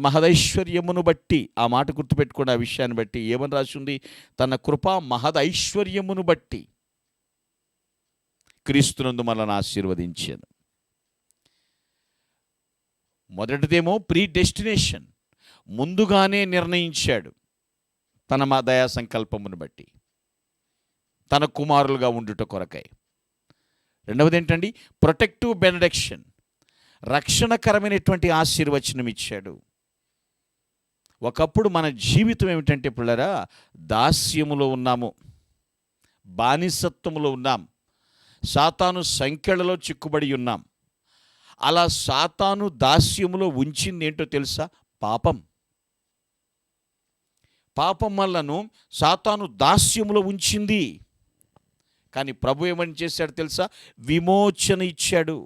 మహదైశ్వర్యమును బట్టి, ఆ మాట గుర్తుపెట్టుకోండి, ఆ విషయాన్ని బట్టి ఏమని రాసి ఉంది? తన మహదైశ్వర్యమును బట్టి క్రీస్తునందు మనల్ని ఆశీర్వదించాను. మొదటిదేమో ప్రీ డెస్టినేషన్, ముందుగానే నిర్ణయించాడు తన దయా సంకల్పమును బట్టి తన కుమారులుగా ఉండుట కొరకై. రెండవది ఏంటండి? ప్రొటెక్టివ్ బెనడిక్షన్, రక్షణకరమైనటువంటి ఆశీర్వచనం ఇచ్చాడు. ఒకప్పుడు మన జీవితం ఏమిటంటే పిల్లరా, దాస్యములో ఉన్నాము, బానిసత్వములో ఉన్నాం, సాతాను సంఖ్యలలో చిక్కుబడి ఉన్నాం. అలా సాతాను దాస్యములో ఉంచింది ఏంటో తెలుసా? పాపం. పాపం వల్లను సాతాను దాస్యములో ఉంచింది. కానీ ప్రభు ఏమని చేశాడు తెలుసా? విమోచన ఇచ్చాడు,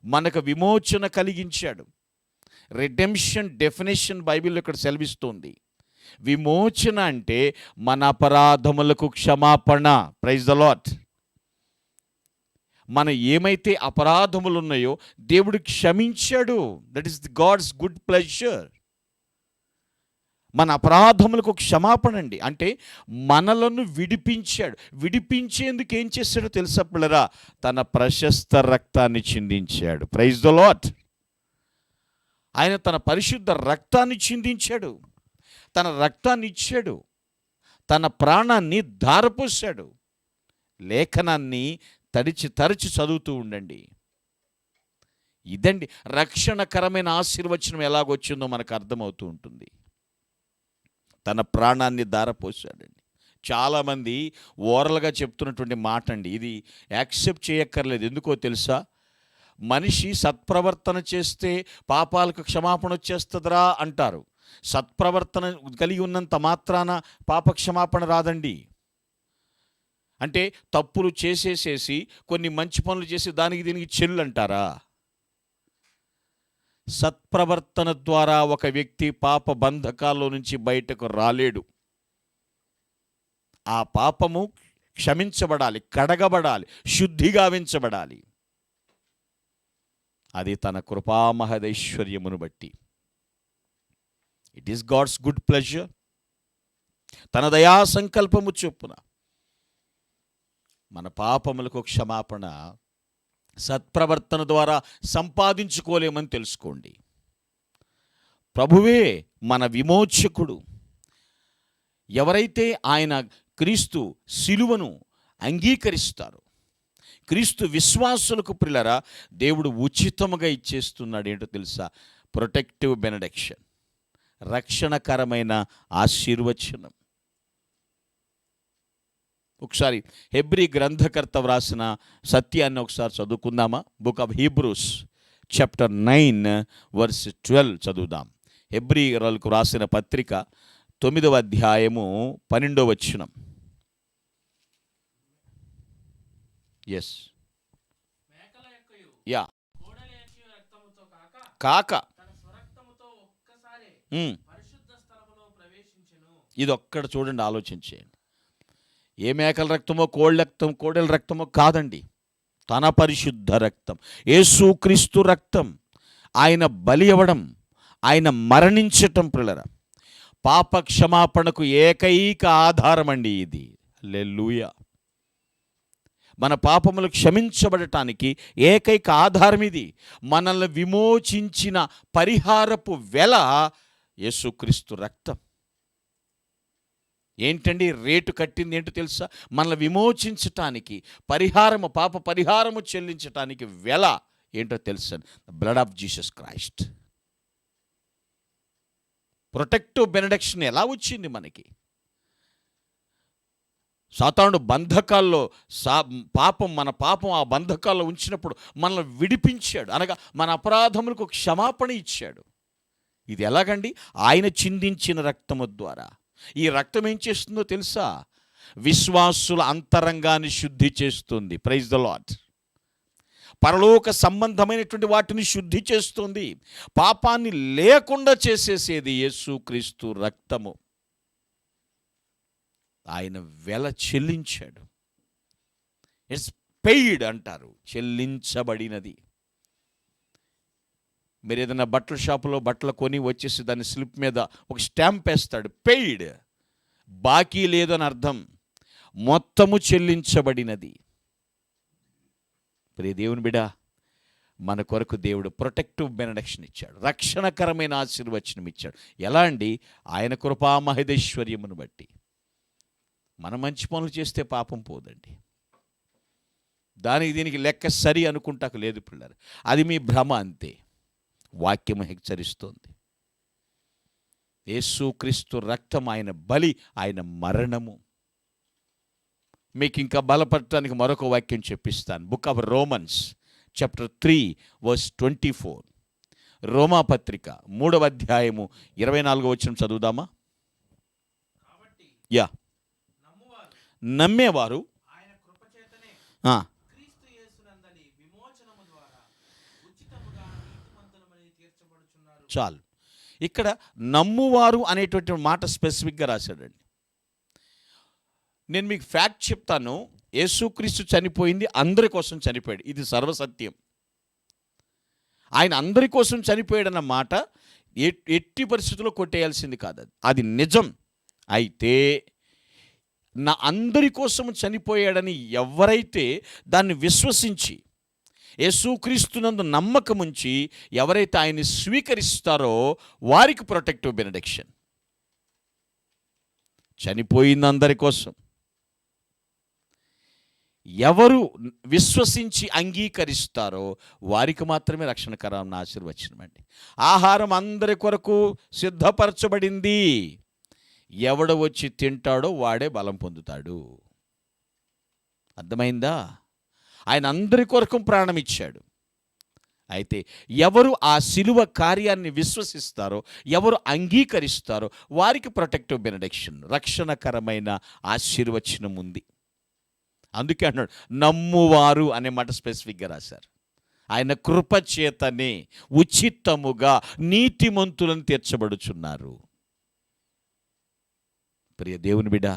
మనకు విమోచన కలిగించాడు. రిడెంప్షన్ డెఫినేషన్ బైబిల్లో ఇక్కడ సెలవిస్తుంది. విమోచన అంటే మన అపరాధములకు క్షమాపణ. Praise the Lord. మన ఏమైతే అపరాధములు ఉన్నాయో దేవుడు క్షమించాడు. That is the God's good pleasure. మన అపరాధములకు క్షమాపణ అండి. అంటే మనలను విడిపించాడు. విడిపించేందుకు ఏం చేశాడో తెలుసా పిల్లరా? తన ప్రశస్త రక్తాన్ని చిందించాడు. Praise the lord. ఆయన తన పరిశుద్ధ రక్తాన్ని చిందించాడు, తన రక్తాన్ని ఇచ్చాడు, తన ప్రాణాన్ని ధారపోశాడు. లేఖనాన్ని తరచి చదువుతూ ఉండండి. ఇదండి రక్షణకరమైన ఆశీర్వచనం ఎలాగొచ్చిందో మనకు అర్థమవుతూ ఉంటుంది. తన ప్రాణాన్ని ధారపోశాడండి. చాలామంది ఓరల్గా చెప్తున్నటువంటి మాట అండి, ఇది యాక్సెప్ట్ చేయక్కర్లేదు. ఎందుకో తెలుసా? మనిషి సత్ప్రవర్తన చేస్తే పాపాలకు క్షమాపణ వచ్చేస్తుందిరా అంటారు. సత్ప్రవర్తన కలిగి ఉన్నంత మాత్రాన పాప క్షమాపణ రాదండి. అంటే తప్పులు చేసేసేసి కొన్ని మంచి పనులు చేసి దానికి దీనికి చెల్లు అంటారా? సత్ప్రవర్తన ద్వారా ఒక వ్యక్తి పాప బంధకాల్లో నుంచి బయటకు రాలేడు. ఆ పాపము క్షమించబడాలి, కడగబడాలి, శుద్ధిగావించబడాలి. అది తన కృపామహదైశ్వర్యమును బట్టి. It is God's good pleasure. తన దయా సంకల్పము చొప్పున మన పాపములకు క్షమాపణ సత్ప్రవర్తన ద్వారా సంపాదించుకోలేమని తెలుసుకోండి. ప్రభువే మన విమోచకుడు. ఎవరైతే ఆయన క్రీస్తు శిలువను అంగీకరిస్తారో, క్రీస్తు విశ్వాసులకు ప్రియులారా దేవుడు ఉచితముగా ఇచ్చేస్తున్నాడు. ఏంటో తెలుసా? ప్రొటెక్టివ్ బెనడిక్షన్, రక్షణకరమైన ఆశీర్వచనం. ఒకసారి హెబ్రీ గ్రంథకర్త వ్రాసిన సత్యాన్ని ఒకసారి చదువుకుందామా? Book of Hebrews chapter 9 verse 12 చదువుదాం. హెబ్రీలకు వ్రాసిన పత్రిక 9వ అధ్యాయము 12వ వచనం. ఎస్, యా, కాక ఇది ఒక్కడ చూడండి, ఆలోచించేయండి. ఏ మేకల రక్తమో కోడెల రక్తమో కాదండి, తన పరిశుద్ధ రక్తం, యేసుక్రీస్తు రక్తం. ఆయన బలి అవ్వడం, ఆయన మరణించటం ప్రియులారా పాప క్షమాపణకు ఏకైక ఆధారం అండి ఇది. హల్లెలూయా. మన పాపములు క్షమించబడటానికి ఏకైక ఆధారం ఇది. మనల్ని విమోచించిన పరిహారపు వెల యేసుక్రీస్తు రక్తం. ఏంటండి రేటు కట్టింది ఏంటో తెలుసా? మనల్ని విమోచించటానికి, పాప పరిహారము చెల్లించటానికి వెల ఏంటో తెలుసా? Blood of Jesus Christ. Protective benediction ఎలా వచ్చింది మనకి? సాతానుడు బంధకాల్లో మన పాపం ఆ బంధకాల్లో ఉంచినప్పుడు మనల్ని విడిపించాడు, అనగా మన అపరాధములకు క్షమాపణ ఇచ్చాడు. ఇది ఎలాగండి? ఆయన చిందించిన రక్తము ద్వారా. ఈ రక్తం ఏం చేస్తుందో తెలుసా? విశ్వాసుల అంతరంగాన్ని శుద్ధి చేస్తుంది. Praise the Lord. పరలోక సంబంధమైనటువంటి వాటిని శుద్ధి చేస్తుంది. పాపాన్ని లేకుండా చేసేసేది యేసుక్రీస్తు రక్తము. ఆయన వెల చెల్లించాడు. ఇట్స్ పెయిడ్ అంటారు, చెల్లించబడినది. మీరు ఏదైనా బట్టల షాపులో బట్టలు కొని వచ్చేసి దాని స్లిప్ మీద ఒక స్టాంప్ వేస్తాడు, పెయిడ్, బాకీ లేదని అర్థం, మొత్తము చెల్లించబడినది. ప్రియ దేవుని బిడ్డ, మన కొరకు దేవుడు ప్రొటెక్టివ్ బెనడిక్షన్ ఇచ్చాడు, రక్షణకరమైన ఆశీర్వచనం ఇచ్చాడు. ఎలా అండి? ఆయన కృపా మహేశ్వర్యమును బట్టి. మనం మంచి పనులు చేస్తే పాపం పోదండి. దీనికి లెక్క సరి అనుకుంటాకు లేదు పిల్లలు, అది మీ భ్రమ అంతే. వాక్యము హెచ్చరిస్తోంది. యేసుక్రీస్తు రక్తం, ఆయన బలి, ఆయన మరణము. మీకు ఇంకా బలపడటానికి మరొక వాక్యం చెప్పిస్తాను. Book of Romans chapter 3 verse 24. రోమాపత్రిక 3వ అధ్యాయము 24వ వచనం చదువుదామా? యా. నమ్మేవారు చాలు. ఇక్కడ నమ్మువారు అనేటువంటి మాట స్పెసిఫిక్గా రాశాడండి. నేను మీకు ఫ్యాక్ట్ చెప్తాను. యేసుక్రీస్తు చనిపోయింది అందరి కోసం చనిపోయాడు, ఇది సర్వసత్యం. ఆయన అందరి కోసం చనిపోయాడన్న మాట ఎట్టి పరిస్థితుల్లో కొట్టేయాల్సింది కాదు, అది నిజం. అయితే నా అందరి కోసం చనిపోయాడని ఎవరైతే దాన్ని విశ్వసించి యేసుక్రీస్తునందు నమ్మకముంచి ఎవరైతే ఆయన్ని స్వీకరిస్తారో వారికి ప్రొటెక్టివ్ బెనడిక్షన్. చనిపోయింది అందరి కోసం. ఎవరు విశ్వసించి అంగీకరిస్తారో వారికి మాత్రమే రక్షణకరమైన ఆశీర్వచనం అండి. ఆహారం అందరి కొరకు సిద్ధపరచబడింది. ఎవడు వచ్చి తింటాడో వాడే బలం పొందుతాడు. అర్థమైందా? ఆయన అందరి కొరకు ప్రాణం ఇచ్చాడు. అయితే ఎవరు ఆ శిలువ కార్యాన్ని విశ్వసిస్తారో, ఎవరు అంగీకరిస్తారో వారికి ప్రొటెక్టివ్ బెనడిక్షన్, రక్షణకరమైన ఆశీర్వచనం ఉంది. అందుకే అన్నాడు నమ్మువారు అనే మాట స్పెసిఫిక్గా రాశారు. ఆయన కృపచేతనే ఉచితముగా నీతిమంతులను తీర్చబడుచున్నారు. ప్రియ దేవుని బిడ్డ,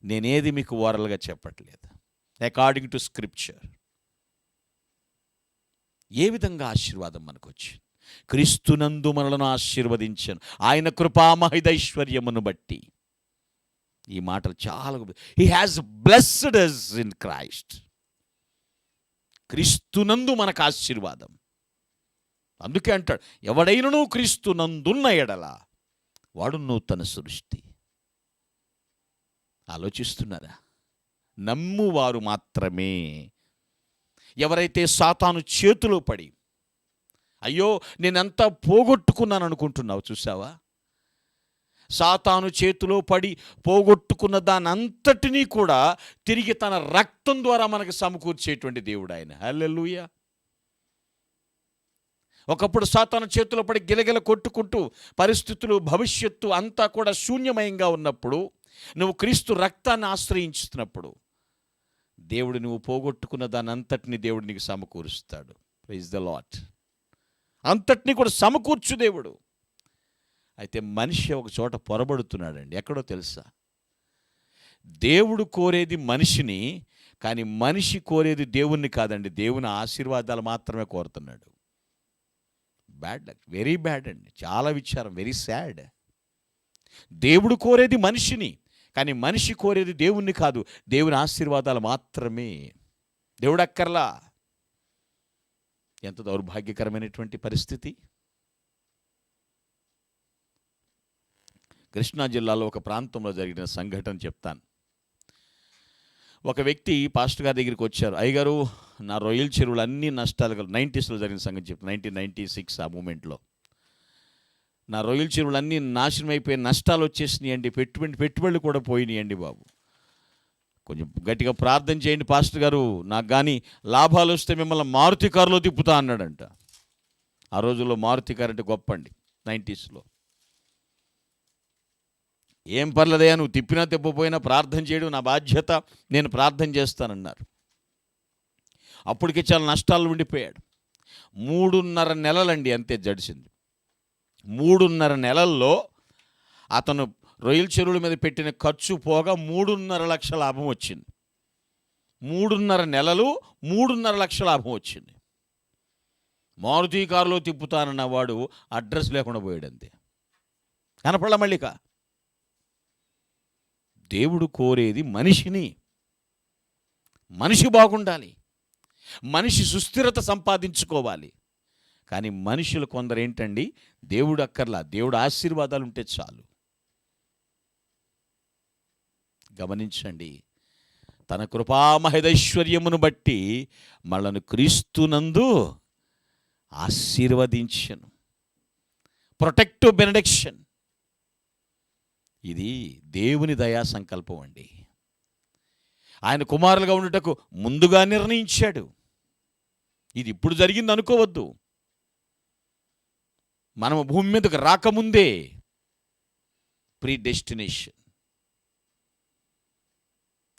నేనేది మీకు ఓరల్గా చెప్పట్లేదు, అకార్డింగ్ టు స్క్రిప్చర్. ఏ విధంగా ఆశీర్వాదం మనకు వచ్చింది? క్రీస్తునందు మనలను ఆశీర్వదించాను ఆయన కృపామహిదైశ్వర్యమును బట్టి. ఈ మాటలు చాలా, he has blessed us in Christ. క్రీస్తునందు మనకు ఆశీర్వాదం. అందుకే అంటాడు ఎవడైనను క్రీస్తునందున్న ఎడల వాడు నూతన సృష్టి. ఆలోచిస్తున్నారా? నమ్మువారు మాత్రమే. ఎవరైతే సాతాను చేతిలో పడి అయ్యో నేనంతా పోగొట్టుకున్నాను అనుకుంటున్నావు, చూసావా? సాతాను చేతిలో పడి పోగొట్టుకున్న దాని అంతటినీ కూడా తిరిగి తన రక్తం ద్వారా మనకు సమకూర్చేటువంటి దేవుడు ఆయన. హల్లెలూయా. ఒకప్పుడు సాతాను చేతిలో పడి గిలగిల కొట్టుకుంటూ పరిస్థితులు, భవిష్యత్తు అంతా కూడా శూన్యమయంగా ఉన్నప్పుడు, నువ్వు క్రీస్తు రక్తాన్ని ఆశ్రయించుతున్నప్పుడు దేవుడు నువ్వు పోగొట్టుకున్న దాని అంతటిని దేవుడు నీకు సమకూరుస్తాడు. Praise the lord. అంతటినీ కూడా సమకూర్చు దేవుడు. అయితే మనిషి ఒక చోట పొరబడుతున్నాడండి. ఎక్కడో తెలుసా? దేవుడు కోరేది మనిషిని, కానీ మనిషి కోరేది దేవుణ్ణి కాదండి. దేవుని ఆశీర్వాదాలు మాత్రమే కోరుతున్నాడు. బ్యాడ్ లక్, వెరీ బ్యాడ్ అండి. చాలా విచారం, వెరీ సాడ్. దేవుడు కోరేది మనిషిని, కానీ మనిషి కోరేది దేవుణ్ణి కాదు, దేవుని ఆశీర్వాదాలు మాత్రమే. దేవుడు అక్కర్లా. ఎంత దౌర్భాగ్యకరమైనటువంటి పరిస్థితి. కృష్ణా జిల్లాలో ఒక ప్రాంతంలో జరిగిన సంఘటన చెప్తాను. ఒక వ్యక్తి పాస్టర్ గారి దగ్గరికి వచ్చారు. అయ్యగారు, నా రొయ్యల చెరువులు అన్ని నష్టాలు 90sలో జరిగిన సంగతి చెప్తాను. 1996 ఆ మూమెంట్లో నా రొయ్యల చెరువులన్నీ నాశనం అయిపోయి నష్టాలు వచ్చేసినాయండి, పెట్టుబడులు కూడా పోయినాయండి బాబు. కొంచెం గట్టిగా ప్రార్థన చేయండి పాస్టర్ గారు, నాకు కానీ లాభాలు వస్తే మిమ్మల్ని మారుతి కారులో తిప్పుతా అన్నాడంట. ఆ రోజుల్లో మారుతి కారు అంటే గొప్ప అండి, 90s. ఏం పర్లేదయ్యా, నువ్వు తిప్పినా తిప్పపోయినా ప్రార్థన చేయడం నా బాధ్యత, నేను ప్రార్థన చేస్తానన్నారు. అప్పటికే చాలా నష్టాలు ఉండిపోయాడు. 3.5 నెలలండి అంతే జడిసింది. 3.5 నెలల్లో అతను రొయ్యల చెరువుల మీద పెట్టిన ఖర్చు పోగా 3.5 లక్షల లాభం వచ్చింది. 3.5 నెలలు 3.5 లక్షల లాభం వచ్చింది. మారుతి కారులో తిప్పుతానన్న వాడు అడ్రస్ లేకుండా పోయాడంతే, కనపడలా మళ్ళీక. దేవుడు కోరేది మనిషిని, మనిషి బాగుండాలి, మనిషి సుస్థిరత సంపాదించుకోవాలి. కానీ మనుషులు కొందరు ఏంటండి, దేవుడు అక్కర్లా, దేవుడు ఆశీర్వాదాలు ఉంటే చాలు. గమనించండి, తన కృపామహదైశ్వర్యమును బట్టి మనను క్రీస్తునందు ఆశీర్వదించను. ప్రొటెక్టివ్ బెనడిక్షన్, ఇది దేవుని దయా సంకల్పం అండి. ఆయన కుమారులుగా ఉండుటకు ముందుగా నిర్ణయించాడు. ఇది ఇప్పుడు జరిగింది అనుకోవద్దు. మనము భూమి మీదకు రాకముందే ప్రీ డెస్టినేషన్.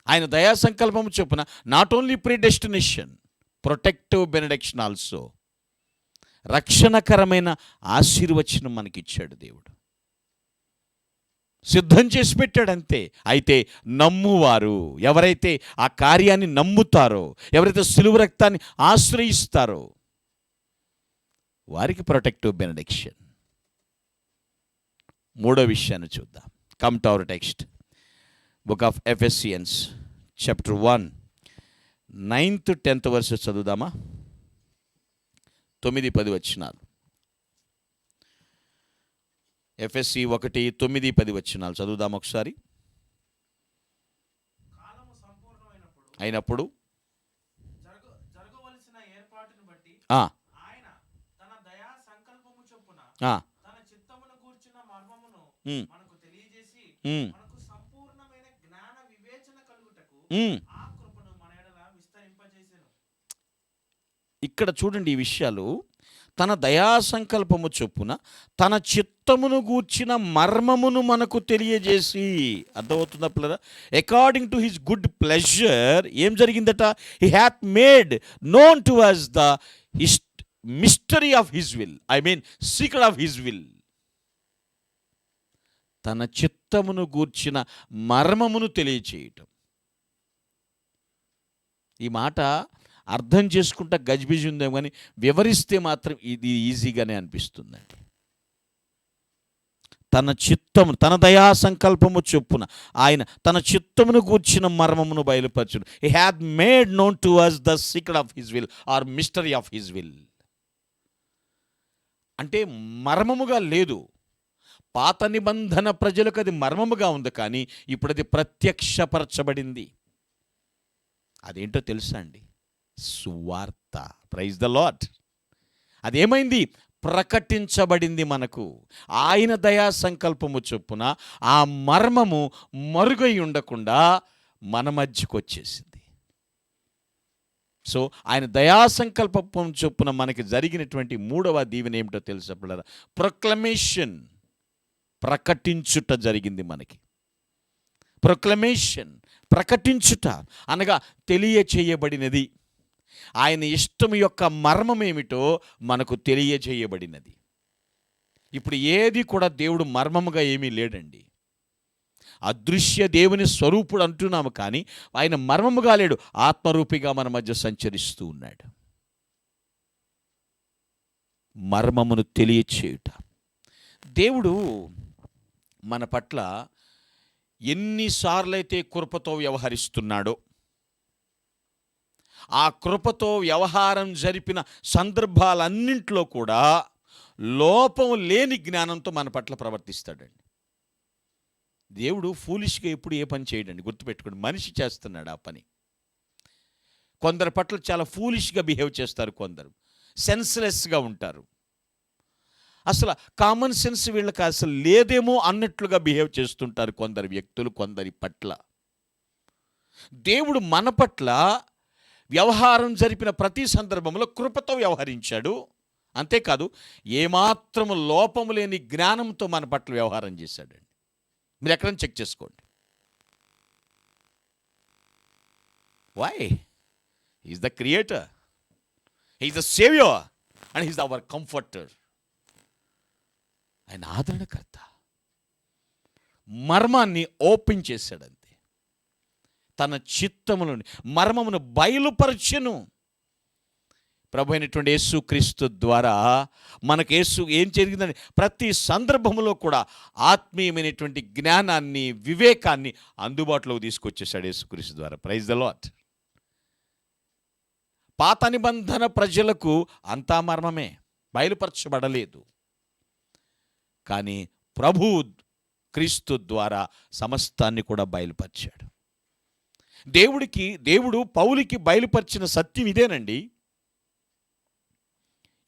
ఆయన దయా సంకల్పము చొప్పున not only predestination, protective benediction also, రక్షణకరమైన ఆశీర్వచనం మనకిచ్చాడు దేవుడు, సిద్ధం చేసి పెట్టాడంతే. అయితే నమ్మువారు, ఎవరైతే ఆ కార్యాన్ని నమ్ముతారో, ఎవరైతే సిలువ రక్తాన్ని ఆశ్రయిస్తారో వారికి ప్రొటెక్టివ్ బెనడిక్షన్. 3వ విషయాన్ని చూద్దాం. Come to our text, book of Ephesians chapter 1 9th 10th verses చదువుదామా? 9-10 వచనాలు. ఎఫెసి 1:9-10 వచనాలు చదువుదాం ఒకసారి. అయినప్పుడు జరగవలసిన ఏర్పాటును బట్టి ఆ ఆయన తన దయా సంకల్పము చొప్పున ఆ తన చిత్తమును గూర్చిన మర్మమును మనకు తెలియజేసి మనకు సంపూర్ణమైన జ్ఞాన వివేచన కలుగుటకు ఆ కృపను మన ఎడల విస్తరింపజేసెను. ఇక్కడ చూడండి, ఈ విషయాలు తన దయా సంకల్పము చొప్పున తన చిత్తమును గూర్చిన మర్మమును మనకు తెలియజేసి, అర్థమవుతుందా పిల్లరా? According to his good pleasure ఏం జరిగిందట? He hath made known to us the mystery of his will, I mean secret of his will. తన చిత్తమును గూర్చిన మర్మమును తెలియచేయటం. ఈ మాట అర్థం చేసుకుంటా గజిబిజి ఉందేమో కానీ వివరిస్తే మాత్రం ఇది ఈజీగానే అనిపిస్తుందండి. తన చిత్తము, తన దయా సంకల్పము చొప్పున ఆయన తన చిత్తమును గూర్చిన మర్మమును బయలుపరచును. He had made known to us the secret of his will or mystery of his will. అంటే మర్మముగా లేదు. పాత నిబంధన ప్రజలకు అది మర్మముగా ఉంది, కానీ ఇప్పుడు అది ప్రత్యక్షపరచబడింది. అదేంటో తెలుసా అండి? సువార్త. Praise the lord. అదేమైంది? ప్రకటించబడింది మనకు. ఆయన దయా సంకల్పము చొప్పున ఆ మర్మము మరుగై ఉండకుండా మన మధ్యకు వచ్చేసింది. సో ఆయన దయా సంకల్పం చొప్పున మనకి జరిగినటువంటి 3వ దీవెన ఏమిటో తెలుసా పిల్లరా? ప్రొక్లమేషన్, ప్రకటించుట జరిగింది మనకి. ప్రొక్లమేషన్, ప్రకటించుట అనగా తెలియచేయబడినది. ఆయన ఇష్టం యొక్క మర్మం ఏమిటో మనకు తెలియచేయబడినది. ఇప్పుడు ఏది కూడా దేవుడు మర్మముగా ఏమీ లేడండి. అదృశ్య దేవుని స్వరూపుడు అంటున్నాము, కానీ ఆయన మర్మముగా లేడు, ఆత్మరూపిగా మన మధ్య సంచరిస్తూ ఉన్నాడు. మర్మమును తెలియచేయుట. దేవుడు మన పట్ల ఎన్నిసార్లైతే కృపతో వ్యవహరిస్తున్నాడో, ఆ కృపతో వ్యవహారం జరిపిన సందర్భాలన్నింటిలో కూడా లోపం లేని జ్ఞానంతో మన పట్ల ప్రవర్తిస్తాడండి. దేవుడు ఫూలిష్గా ఎప్పుడు ఏ పని చేయడండి, గుర్తుపెట్టుకోండి. మనిషి చేస్తున్నాడు ఆ పని. కొందరి పట్ల చాలా ఫూలిష్గా బిహేవ్ చేస్తారు, కొందరు సెన్స్లెస్గా ఉంటారు. అసలు కామన్ సెన్స్ వీళ్ళకి అసలు లేదేమో అన్నట్లుగా బిహేవ్ చేస్తుంటారు కొందరు వ్యక్తులు కొందరి పట్ల. దేవుడు మన పట్ల వ్యవహారం జరిపిన ప్రతి సందర్భంలో కృపతో వ్యవహరించాడు. అంతేకాదు ఏమాత్రము లోపము లేని జ్ఞానంతో మన పట్ల వ్యవహారం చేశాడండి. మీరు ఎక్కడైనా చెక్ చేసుకోండి. Why? Is the creator, is the saviour and is our comforter. ఆయన ఆదరణకర్త. మర్మాన్ని ఓపెన్ చేశాడంతే. తన చిత్తములను మర్మమును బయలుపరచెను. ప్రభు అయినటువంటి యేసు క్రీస్తు ద్వారా మనకు యేసు ఏం జరిగిందని ప్రతి సందర్భంలో కూడా ఆత్మీయమైనటువంటి జ్ఞానాన్ని వివేకాన్ని అందుబాటులోకి తీసుకొచ్చేసాడు యేసుక్రీస్తు ద్వారా. Praise the Lord. పాత నిబంధన ప్రజలకు అంతా మర్మమే, బయలుపరచబడలేదు. కానీ ప్రభు క్రీస్తు ద్వారా సమస్తాన్ని కూడా బయలుపరిచాడు. దేవుడు పౌలుకి బయలుపరిచిన సత్యం ఇదేనండి.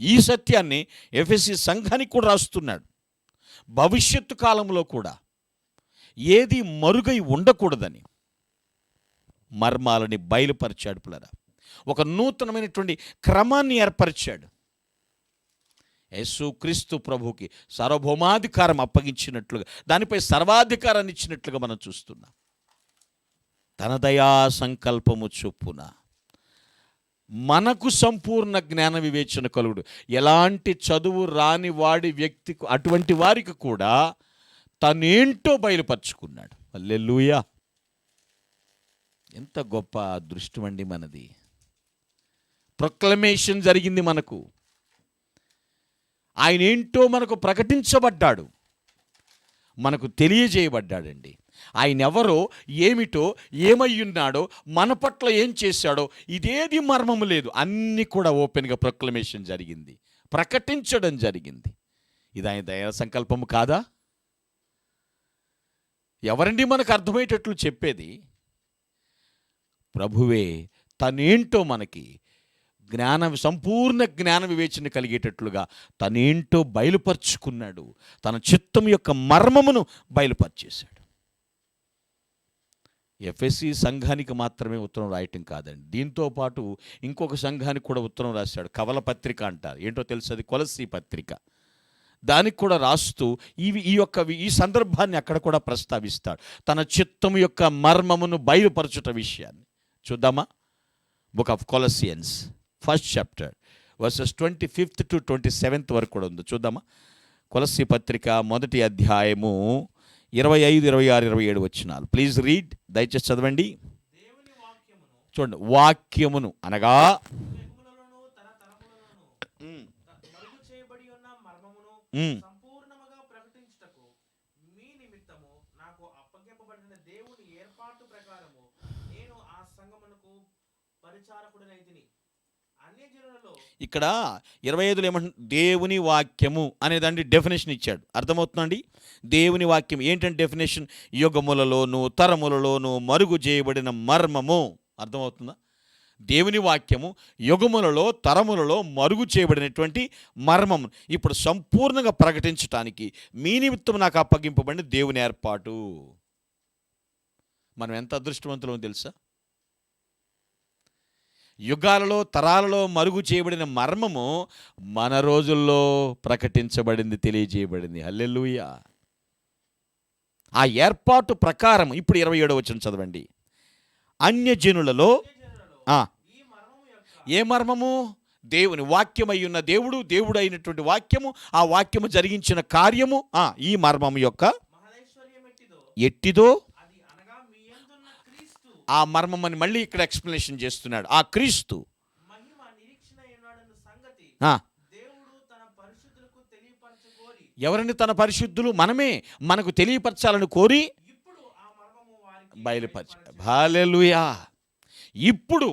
ఈ సత్యాన్ని ఎఫెసీ సంఘానికి కూడా రాస్తున్నాడు. భవిష్యత్తు కాలంలో కూడా ఏది మరుగై ఉండకూడదని మర్మాలని బయలుపరిచాడు. పిల్లరా, ఒక నూతనమైనటువంటి క్రమాన్ని ఏర్పరిచాడు. యేసుక్రీస్తు ప్రభుకి సార్వభౌమాధికారం అప్పగించినట్లుగా, దానిపై సర్వాధికారాన్ని ఇచ్చినట్లుగా మనం చూస్తున్నాం. తన దయా సంకల్పము చొప్పున మనకు సంపూర్ణ జ్ఞాన వివేచన కలుగుడు. ఎలాంటి చదువు రాని వాడి వ్యక్తికి, అటువంటి వారికి కూడా తనేంటో బయలుపరుచుకున్నాడు. హల్లెలూయా. ఎంత గొప్ప అదృష్టం అండి మనది. ప్రొక్లమేషన్ జరిగింది మనకు. ఆయన ఏంటో మనకు ప్రకటించబడ్డాడు, మనకు తెలియజేయబడ్డాడండి. ఆయన ఎవరో, ఏమిటో, ఏమయ్యున్నాడో, మన పట్ల ఏం చేశాడో ఇదేది మర్మము లేదు. అన్నీ కూడా ఓపెన్గా ప్రొక్లమేషన్ జరిగింది, ప్రకటించడం జరిగింది. ఇది ఆయన దయా సంకల్పము కాదా? ఎవరండి మనకు అర్థమయ్యేటట్లు చెప్పేది? ప్రభువే తనేంటో మనకి సంపూర్ణ జ్ఞాన వివేచన కలిగేటట్లుగా తనేంటో బయలుపరుచుకున్నాడు. తన చిత్తం యొక్క మర్మమును బయలుపరిచేశాడు. ఎఫెసీ సంఘానికి మాత్రమే ఉత్తరం రాయటం కాదండి, దీంతో పాటు ఇంకొక సంఘానికి కూడా ఉత్తరం రాశాడు. కవల పత్రిక అంటారు. ఏంటో తెలుసు, అది కొలస్సీ పత్రిక. దానికి కూడా రాస్తూ ఈ సందర్భాన్ని అక్కడ కూడా ప్రస్తావిస్తాడు. తన చిత్తం యొక్క మర్మమును బయలుపరచుట విషయాన్ని చూద్దామా? Book of Colossians 1st chapter verses 25th to 27th వరకు కూడా ఉంది. చూద్దామా? కొలస్సీ పత్రిక 1వ అధ్యాయము 25, 26, 27 వచనాలు. Please read. దయచేసి చదవండి. చూడండి, వాక్యమును అనగా సంపూర్ణముగా ప్రకటించుటకు మీ నిమిత్తము నాకు అప్పగింపబడిన దేవుని ఏర్పాటు ప్రకారము నేను ఆ సంఘమునకు పరిచారకుడనైతిని. అన్యజనులలో ఇక్కడ 25లో ఏమంటు, దేవుని వాక్యము అనేదాన్ని డెఫినేషన్ ఇచ్చాడు. అర్థమవుతుందండి? దేవుని వాక్యం ఏంటంటే డెఫినేషన్, యుగములలోను తరములలోను మరుగు చేయబడిన మర్మము. అర్థమవుతుందా? దేవుని వాక్యము యుగములలో తరములలో మరుగు చేయబడినటువంటి మర్మము ఇప్పుడు సంపూర్ణంగా ప్రకటించటానికి మీ నిమిత్తం నాకు అప్పగింపబడిన దేవుని ఏర్పాటు. మనం ఎంత అదృష్టవంతులమో తెలుసా? యుగాలలో తరాలలో మరుగు చేయబడిన మర్మము మన రోజుల్లో ప్రకటించబడింది, తెలియజేయబడింది. హల్లెలూయా. ఆ ఏర్పాటు ప్రకారం ఇప్పుడు 27వ వచనం చదవండి. అన్యజనులలో ఏ మర్మము? దేవుని వాక్యమై ఉన్న దేవుడు అయినటువంటి వాక్యము, ఆ వాక్యము జరిగించిన కార్యము, ఈ మర్మము యొక్క ఎట్టిదో ఆ మర్మం అని మళ్ళీ ఇక్కడ ఎక్స్ప్లెనేషన్ చేస్తున్నాడు. ఆ క్రీస్తు ఎవరిని తన పరిశుద్ధులు మనమే మనకు తెలియపరచాలని కోరి బయలుపరచాడు. హల్లెలూయా. ఇప్పుడు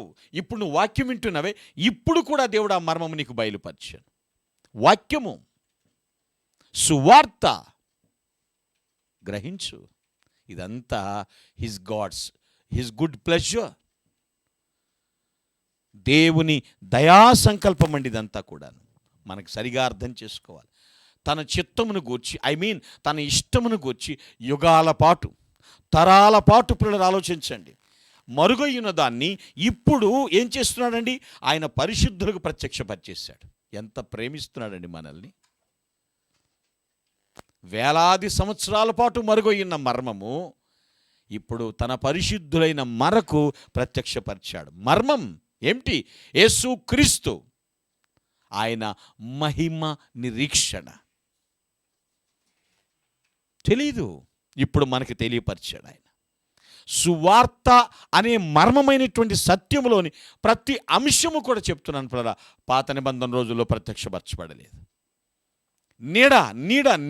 నువ్వు వాక్యం వింటున్నావే, ఇప్పుడు కూడా దేవుడు ఆ మర్మము నీకు బయలుపరిచాడు. వాక్యము, సువార్త గ్రహించు. ఇదంతా హిజ్ గుడ్ ప్లెజర్, దేవుని దయా సంకల్పం అండి. ఇదంతా కూడా మనకు సరిగా అర్థం చేసుకోవాలి. తన చిత్తమును గూర్చి తన ఇష్టమును గూర్చి యుగాల పాటు, తరాల పాటు పిల్లలు ఆలోచించండి, మరుగైన దాన్ని ఇప్పుడు ఏం చేస్తున్నాడండి? ఆయన పరిశుద్ధులకు ప్రత్యక్షపరిచేశాడు. ఎంత ప్రేమిస్తున్నాడండి మనల్ని. వేలాది సంవత్సరాల పాటు మరుగొయ్యున్న మర్మము ఇప్పుడు తన పరిశుద్ధులైన మనకు ప్రత్యక్షపరిచాడు. మర్మం ఏమిటి? యేసు క్రీస్తు, ఆయన మహిమ నిరీక్షణ. తెలీదు, ఇప్పుడు మనకి తెలియపరిచాడు ఆయన. సువార్త అనే మర్మమైనటువంటి సత్యములోని ప్రతి అంశము కూడా చెప్తున్నాను ప్రజల, పాత నిబంధన రోజుల్లో ప్రత్యక్షపరచబడలేదు.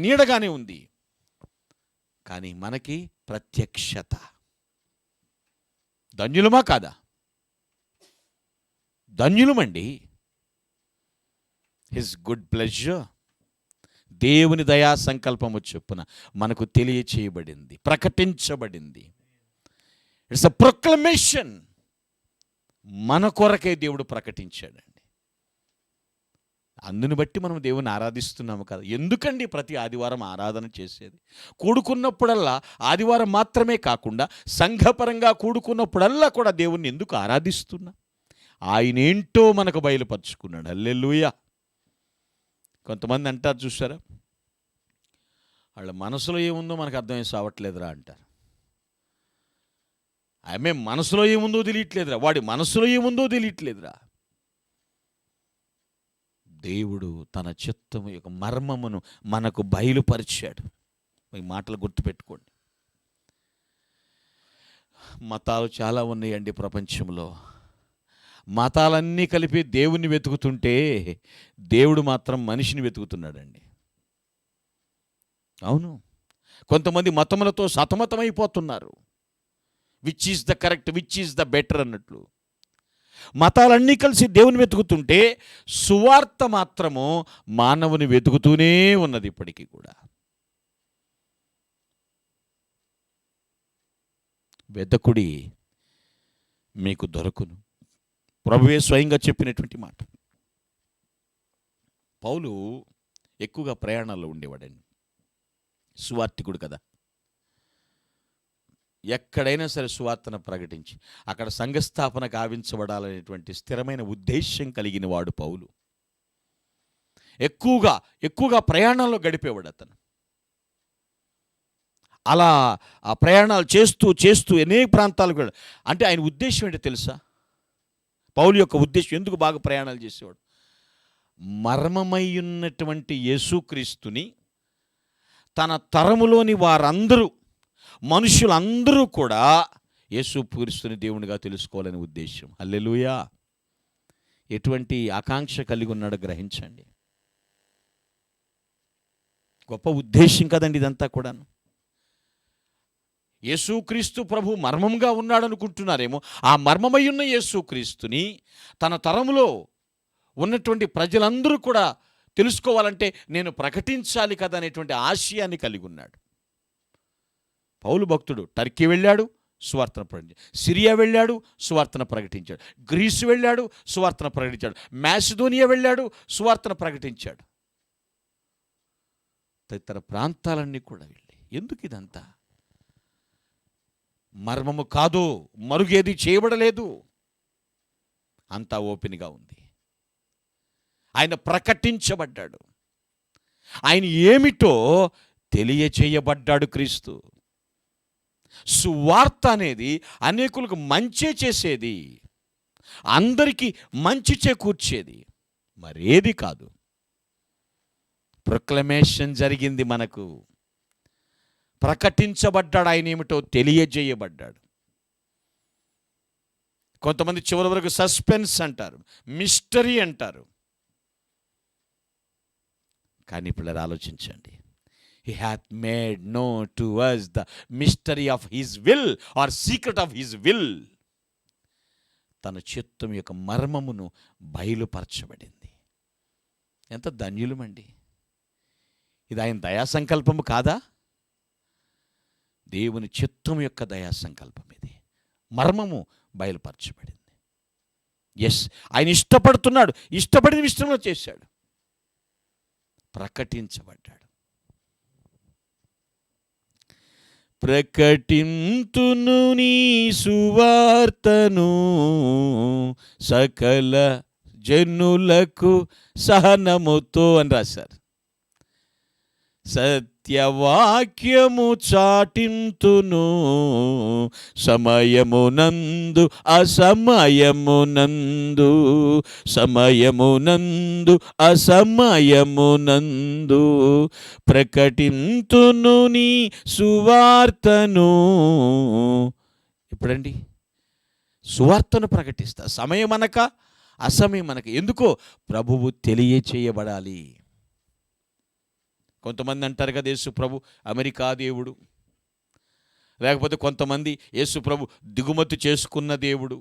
నీడగానే ఉంది, కానీ మనకి ప్రత్యక్షత. ధన్యులమా కాదా? ధన్యులమండి. హిస్ గుడ్ ప్లెజర్, దేవుని దయా సంకల్పము చొప్పున మనకు తెలియచేయబడింది, ప్రకటించబడింది. It's a proclamation. మన కొరకే దేవుడు ప్రకటించాడండి. అందుని బట్టి మనం దేవుని ఆరాధిస్తున్నాము కదా. ఎందుకండి ప్రతి ఆదివారం ఆరాధన చేసేది? కూడుకున్నప్పుడల్లా, ఆదివారం మాత్రమే కాకుండా సంఘపరంగా కూడుకున్నప్పుడల్లా కూడా దేవుణ్ణి ఎందుకు ఆరాధిస్తున్నా? ఆయన ఏంటో మనకు బయలుపరుచుకున్నాడు. హల్లెలూయా. కొంతమంది అంటారు చూసారా, వాళ్ళ మనసులో ఏముందో మనకు అర్థమై సావట్లేదురా అంటారు. ఆమె మనసులో ఏముందో తెలియట్లేదురా, వాడి మనసులో ఏముందో తెలియట్లేదురా. దేవుడు తన చిత్తము యొక్క మర్మమును మనకు బయలుపరిచాడు. ఈ మాటలు గుర్తుపెట్టుకోండి. మతాలు చాలా ఉన్నాయండి ప్రపంచంలో. మతాలన్నీ కలిపి దేవుణ్ణి వెతుకుతుంటే దేవుడు మాత్రం మనిషిని వెతుకుతున్నాడండి. అవును, కొంతమంది మతములతో సతమతమైపోతున్నారు. Which is the correct, which is the better అన్నట్లు. మతాలన్నీ కలిసి దేవుని వెతుకుతుంటే సువార్త మాత్రము మానవుని వెతుకుతూనే ఉన్నది ఇప్పటికీ కూడా. వెతకుడి, మీకు దొరకును. ప్రభువే స్వయంగా చెప్పినటువంటి మాట. పౌలు ఎక్కువగా ప్రయాణాల్లో ఉండేవాడండి, సువార్తికుడు కదా. ఎక్కడైనా సరే సువార్తను ప్రకటించి అక్కడ సంఘస్థాపన గావించబడాలనేటువంటి స్థిరమైన ఉద్దేశం కలిగిన వాడు పౌలు. ఎక్కువగా ప్రయాణాల్లో గడిపేవాడు అతను. అలా ఆ ప్రయాణాలు చేస్తూ అనేక ప్రాంతాలకు వెళ్ళాడు. అంటే ఆయన ఉద్దేశం ఏంటో తెలుసా? పౌలు యొక్క ఉద్దేశం ఎందుకు బాగా ప్రయాణాలు చేసేవాడు? మర్మమై ఉన్నటువంటి యేసుక్రీస్తుని తన తరములోని వారందరూ, మనుషులందరూ కూడా యేసుక్రీస్తుని దేవునిగా తెలుసుకోవాలనే ఉద్దేశం. హల్లెలూయా. ఎటువంటి ఆకాంక్ష కలిగి ఉన్నాడో గ్రహించండి. గొప్ప ఉద్దేశం కదండి ఇదంతా కూడాను. యేసుక్రీస్తు ప్రభు మర్మంగా ఉన్నాడు అనుకుంటున్నారేమో. ఆ మర్మమై ఉన్న యేసుక్రీస్తుని తన తరములో ఉన్నటువంటి ప్రజలందరూ కూడా తెలుసుకోవాలంటే నేను ప్రకటించాలి కదా అనేటువంటి ఆశయాన్ని కలిగి ఉన్నాడు. పౌలు భక్తుడు టర్కీ వెళ్ళాడు, సువార్తను ప్రకటించాడు. సిరియా వెళ్ళాడు, సువార్తను ప్రకటించాడు. గ్రీసు వెళ్ళాడు, సువార్తను ప్రకటించాడు. మాసిదోనియా వెళ్ళాడు, సువార్తను ప్రకటించాడు. తదితర ప్రాంతాలన్నీ కూడా వెళ్ళి. ఎందుకు ఇదంతా? మర్మము కాదు, మరుగేది చేయబడలేదు, అంతా ఓపెన్గా ఉంది. ఆయన ప్రకటించబడ్డాడు. ఆయన ఏమిటో తెలియచేయబడ్డాడు క్రీస్తు. సువార్త అనేది అనేకులకు మంచి చేసేది, అందరికీ మంచి చేకూర్చేది, మరేది కాదు. ప్రొక్లమేషన్ జరిగింది, మనకు ప్రకటించబడ్డాడు. ఆయన ఏమిటో తెలియజేయబడ్డాడు. కొంతమంది చివరి వరకు సస్పెన్స్ అంటారు, మిస్టరీ అంటారు. కానీ ఇప్పుడు ఆలోచించండి. He hath made known to us the mystery of his will or secret of his will. తన చిత్తం యొక్క మర్మమును బయలుపరచబడింది. ఎంత ధన్యులమండి. ఇది ఆయన దయా సంకల్పము కాదా? దేవుని చిత్తం యొక్క దయా సంకల్పం ఇది. మర్మము బయలుపరచబడింది. ఎస్, ఆయన ఇష్టపడుతున్నాడు, ఇష్టపడిన ఇష్టంలో చేశాడు. ప్రకటించబడ్డాడు. ప్రకటింతును నీ సువార్తను సకల జనులకు సహనముతో అని రాశారు. సత్యవాక్యము చాటింతును సమయమునందు అసమయమునందు, సమయమునందు అసమయమునందు ప్రకటింతును నీ సువార్తను. ఇప్పుడండి సువార్తను ప్రకటిస్తా, సమయం అనక అసమయం అనక. ఎందుకో ప్రభువు తెలియచేయబడాలి. కొంతమంది అంటారు కదా యేసు ప్రభు అమెరికా దేవుడు, లేకపోతే కొంతమంది యేసు ప్రభు దిగుమతి చేసుకున్న దేవుడు,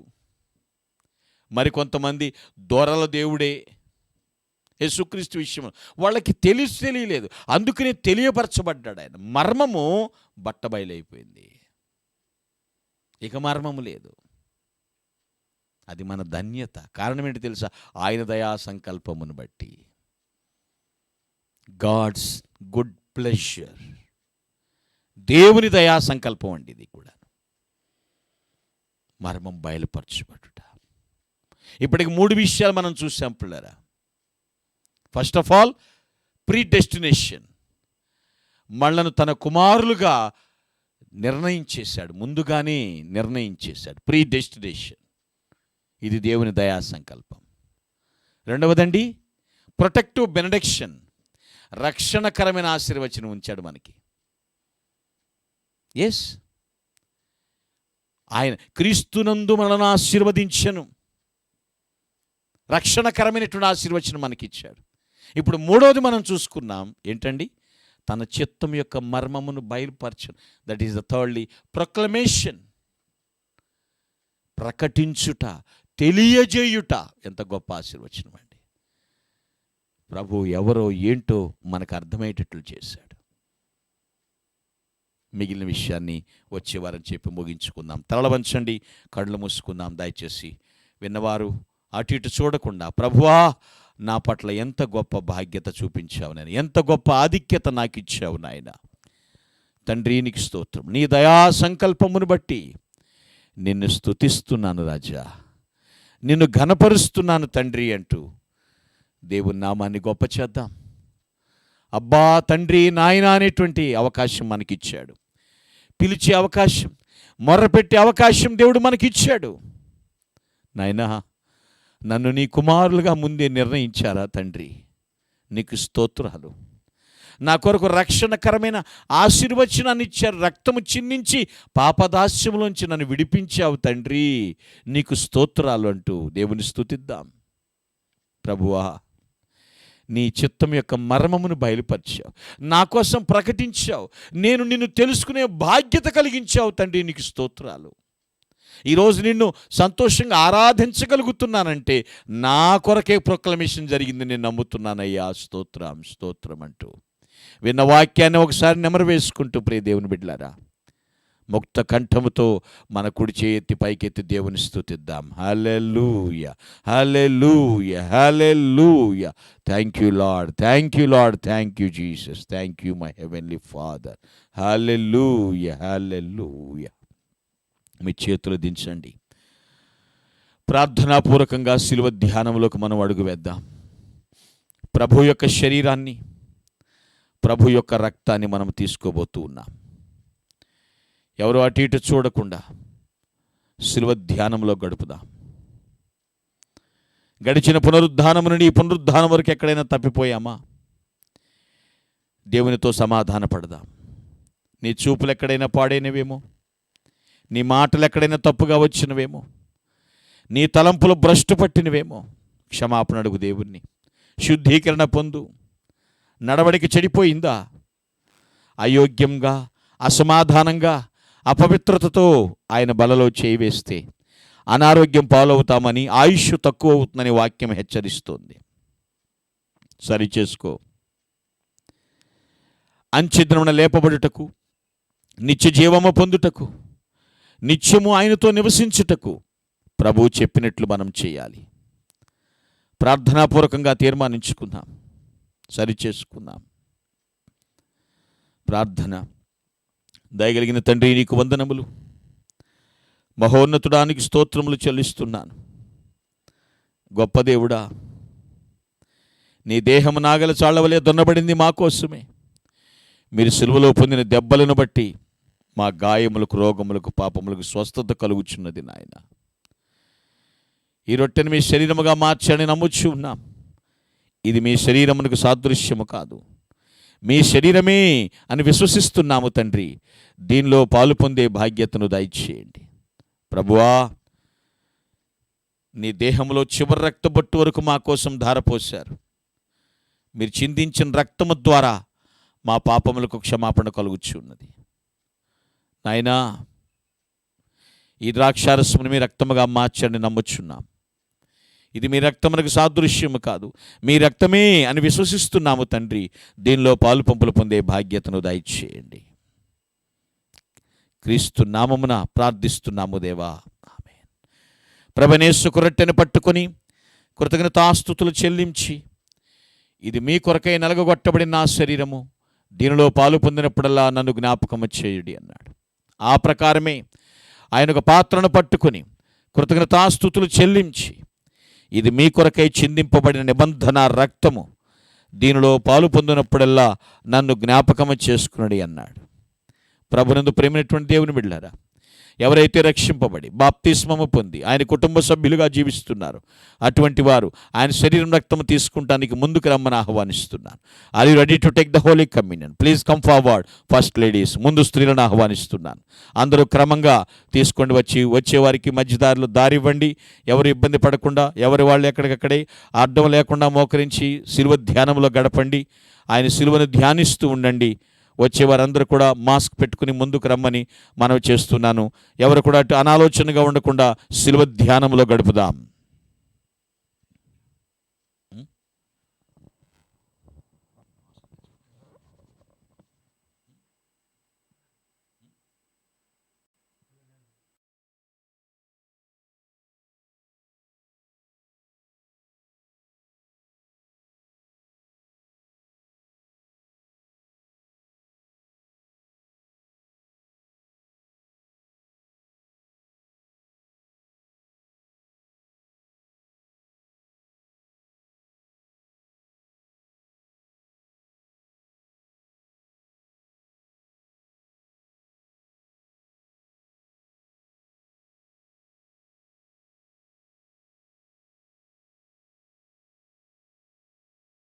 మరి కొంతమంది దొరల దేవుడే. యేసుక్రీస్తు విషయం వాళ్ళకి తెలియలేదు, అందుకనే తెలియపరచబడ్డాడు ఆయన. మర్మము బట్టబయలైపోయింది, ఇక మర్మము లేదు. అది మన ధన్యత. కారణం ఏంటి తెలుసా? ఆయన దయా సంకల్పమును బట్టి, గాడ్స్ గుడ్ ప్లెజర్, దేవుని దయా సంకల్పం అండి ఇది కూడా. మర్మం బయలుపరచబడుట. ఇప్పటికి 3 విషయాలు మనం చూసాం పిల్లరా. First of all pre destination, మనలను తన కుమారులుగా నిర్ణయించేశాడు, ముందుగానే నిర్ణయించేశాడు. ప్రీ డెస్టినేషన్, ఇది దేవుని దయా సంకల్పం. రెండవదండి ప్రొటెక్టివ్ బెనడిక్షన్, రక్షణకరమైన ఆశీర్వచనం ఉంచాడు మనకి. ఎస్, ఆయన క్రీస్తునందు మనల్ని ఆశీర్వదించను, రక్షణకరమైనటువంటి ఆశీర్వచనం మనకిచ్చాడు. ఇప్పుడు 3వది మనం చూసుకున్నాం ఏంటండి? తన చిత్తం యొక్క మర్మమును బయలుపరచను. That is the thirdly proclamation, ప్రకటించుట, తెలియజేయుట. ఎంత గొప్ప ఆశీర్వచనం అండి. ప్రభు ఎవరో ఏంటో మనకు అర్థమయ్యేటట్లు చేశాడు. మిగిలిన విషయాన్ని వచ్చే వారం చెప్పి ముగించుకుందాం. తలలు వంచండి, కళ్ళు మూసుకుందాం. దయచేసి విన్నవారు అటు ఇటు చూడకుండా, ప్రభువా నా పట్ల ఎంత గొప్ప బాధ్యత చూపించావు నాయన, ఎంత గొప్ప ఆధిక్యత నాకు ఇచ్చావు నాయన. తండ్రి నీకు స్తోత్రం. నీ దయా సంకల్పమును బట్టి నిన్ను స్తుతిస్తున్నాను రాజా, నిన్ను ఘనపరుస్తున్నాను తండ్రి అంటూ దేవుని నామాన్ని గొప్ప చేద్దాం. అబ్బా తండ్రి నాయన అనేటువంటి అవకాశం మనకిచ్చాడు. పిలిచే అవకాశం, మొర్రపెట్టే అవకాశం దేవుడు మనకిచ్చాడు. నాయనా నన్ను నీ కుమారులుగా ముందే నిర్ణయించారా తండ్రి, నీకు స్తోత్రాలు. నా కొరకు రక్షణకరమైన ఆశీర్వచనాన్ని ఇచ్చారు. రక్తము చిందించి పాపదాస్యములోంచి నన్ను విడిపించావు తండ్రి, నీకు స్తోత్రాలు అంటూ దేవుని స్తుతిద్దాం. ప్రభువా నీ చిత్తం యొక్క మర్మమును బయలుపరిచావు, నా కోసం ప్రకటించావు, నేను నిన్ను తెలుసుకునే బాధ్యత కలిగించావు తండ్రి, నీకు స్తోత్రాలు. ఈరోజు నిన్ను సంతోషంగా ఆరాధించగలుగుతున్నానంటే నా కొరకే ప్రొక్లమేషన్ జరిగింది, నేను నమ్ముతున్నానయ్యా. స్తోత్రం స్తోత్రం అంటూ విన్న వాక్యాన్ని ఒకసారి నెమరు వేసుకుంటూ ప్రియ దేవుని బిడ్డలారా, ముక్త కంఠముతో మన కుడి చేయెత్తి పైకెత్తి దేవుని స్తుతిద్దాం. Hallelujah hallelujah hallelujah. Thank you lord, thank you lord, thank you Jesus, thank you my heavenly father. Hallelujah hallelujah. మీ చేతులు దించండి. ప్రార్థనాపూర్వకంగా శిలువ ధ్యానంలోకి మనం అడుగు వేద్దాం. ప్రభు యొక్క శరీరాన్ని, ప్రభు యొక్క రక్తాన్ని మనం తీసుకోబోతూ ఉన్నాం. ఎవరు అటు ఇటు చూడకుండా శిలువ ధ్యానంలో గడుపుదాం. గడిచిన పునరుద్ధానం నుండి ఈ పునరుద్ధానం వరకు ఎక్కడైనా తప్పిపోయామా? దేవునితో సమాధాన పడదాం. నీ చూపులు ఎక్కడైనా పాడైనవేమో, నీ మాటలు ఎక్కడైనా తప్పుగా వచ్చినవేమో, నీ తలంపులు భ్రష్టు పట్టినవేమో, క్షమాపణ అడుగు దేవుణ్ణి. శుద్ధీకరణ పొందు. నడవడికి చెడిపోయిందా? అయోగ్యంగా, అసమాధానంగా, అపవిత్రతతో ఆయన బలలో చేయి వేస్తే అనారోగ్యం పాలవుతామని, ఆయుష్ తక్కువ అవుతుందని వాక్యం హెచ్చరిస్తోంది. సరిచేసుకో. అంచెదినమున లేపబడుటకు, నిత్య జీవము పొందుటకు, నిత్యము ఆయనతో నివసించుటకు ప్రభువు చెప్పినట్లు మనం చేయాలి. ప్రార్థనాపూర్వకంగా తీర్మానించుకుందాం. సరిచేసుకుందాం. ప్రార్థన. దయగలిగిన తండ్రి, నీకు వందనములు. మహోన్నతుడానికి స్తోత్రములు చెల్లిస్తున్నాను. గొప్ప దేవుడా, నీ దేహము నాగల చాళ్లవలే దున్నబడింది మా కోసమే. మీరు సిలువలో పొందిన దెబ్బలను బట్టి మా గాయములకు, రోగములకు, పాపములకు స్వస్థత కలుగుచున్నది నాయన. ఈ రొట్టెను మీ శరీరముగా మార్చని నమ్ముచు ఉన్నాం. ఇది మీ శరీరమునకు సాదృశ్యము కాదు, మీ శరీరమే అని విశ్వసిస్తున్నాము తండ్రి. దీనిలో పాలు పొందే భాగ్యతను దయచేయండి ప్రభువా. నీ దేహంలో చివరి రక్తబొట్టు వరకు మా కోసం ధారపోశారు. మీరు చిందించిన రక్తము ద్వారా మా పాపములకు క్షమాపణ కలుగుచున్నది నాయనా. ఈ ద్రాక్షారసమును మీ రక్తముగా మార్చని నమ్ముచున్నాం. ఇది మీ రక్తమునకు సాదృశ్యము కాదు, మీ రక్తమే అని విశ్వసిస్తున్నాము తండ్రి. దీనిలో పాలు పంపులు పొందే భాగ్యతను దయచేయండి. క్రీస్తు నామమున ప్రార్థిస్తున్నాము దేవా, ఆమేన్. ప్రభునేసు రొట్టెను పట్టుకొని కృతజ్ఞతాస్తుతులు చెల్లించి, ఇది మీ కొరకై నలగగొట్టబడిన నా శరీరము, దీనిలో పాలు పొందినప్పుడల్లా నన్ను జ్ఞాపకము చేయుడి అన్నాడు. ఆ ప్రకారమే ఆయన ఒక పాత్రను పట్టుకొని కృతజ్ఞతాస్తుతులు చెల్లించి, ఇది మీ కొరకై చిందింపబడిన నిబంధన రక్తము, దీనిలో పాలు పొందినప్పుడల్లా నన్ను జ్ఞాపకము చేసుకునడి అన్నాడు. ప్రభునందు ప్రేమైనటువంటి దేవుని బిడ్డలారా, ఎవరైతే రక్షింపబడి బాప్తిస్మము పొంది ఆయన కుటుంబ సభ్యులుగా జీవిస్తున్నారు, అటువంటి వారు ఆయన శరీరం రక్తము తీసుకుంటానికి ముందుకు రమ్మని ఆహ్వానిస్తున్నాను. Are you ready to take the holy communion? Please come forward. First ladies, ముందు స్త్రీలను ఆహ్వానిస్తున్నాను. అందరూ క్రమంగా తీసుకొని వచ్చేవారికి మధ్యదారిలో దారి ఇవ్వండి. ఎవరు ఇబ్బంది పడకుండా, ఎవరి వాళ్ళు ఎక్కడికక్కడే అడ్డం లేకుండా మోకరించి శిలువ ధ్యానంలో గడపండి. ఆయన శిలువను ధ్యానిస్తూ ఉండండి. వచ్చేవారందరూ కూడా మాస్క్ పెట్టుకుని ముందుకు రమ్మని మనవి చేస్తున్నాను. ఎవరు కూడా అటు అనాలోచనగా ఉండకుండా శిలువ ధ్యానంలో గడుపుదాం.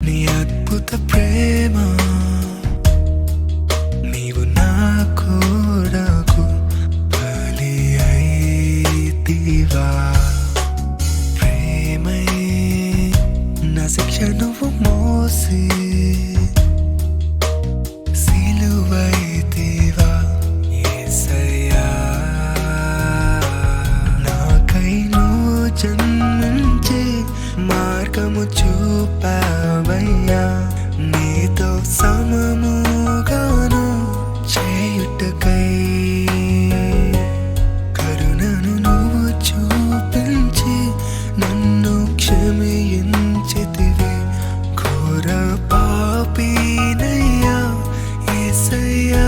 నీ అద్భుత ప్రేమ, నీవు నా కొరకు బలి అయితివా. ప్రేమై నా శిక్ష నువ్వు మోసి సిలువైతివా. యేసయ్యా, నాకై నువ్వు జన్మించి మార్గము చూపావయ్యా. నీతో సమముగాను చేయుటకై కరుణను నువ్వు చూపించి నన్ను క్షమించితివి. ఘోర పాపినయ్యా యేసయ్యా,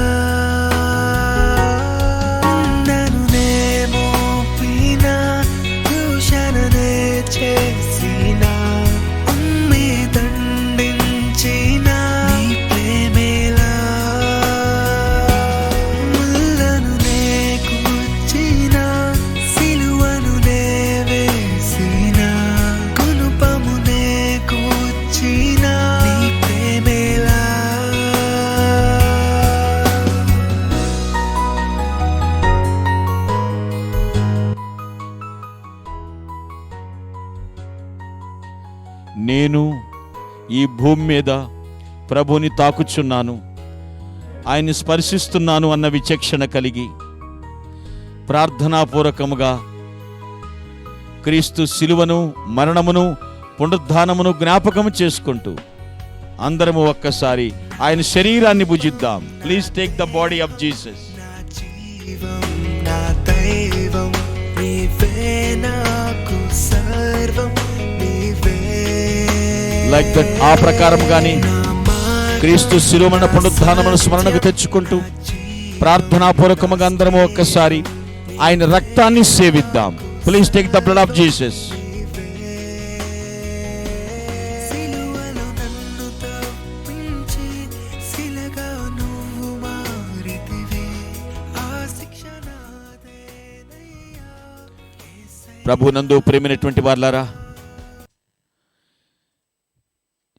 నన్ను నే మోపినా దూషణనే చేసినా నేను ఈ భూమి మీద ప్రభుని తాకుచున్నాను, ఆయన్ని స్పర్శిస్తున్నాను అన్న విచక్షణ కలిగి ప్రార్థనాపూర్వకముగా క్రీస్తు శిలువను, మరణమును, పునరుద్ధానమును జ్ఞాపకము చేసుకుంటూ అందరము ఒక్కసారి ఆయన శరీరాన్ని భుజిద్దాం. Please take the body of Jesus. నా దైవం నీవే, నాకు సర్వం నీవే. లైక్ దట్ ఆ ప్రకారంగానే క్రీస్తు శిలువమరణ పునరుద్ధానమును స్మరణకు తెచ్చుకుంటూ ప్రార్థనాపూర్వకముగా అందరము ఒక్కసారి ఆయన రక్తాన్ని సేవిద్దాం. Please take the blood of Jesus. సిలువలో నన్ను తప్పించి శిలగా నువ్వు మారితివి. ఆ శిక్ష నాదేనయ్యా. ప్రభునందు ప్రేమైనటువంటి వారలారా,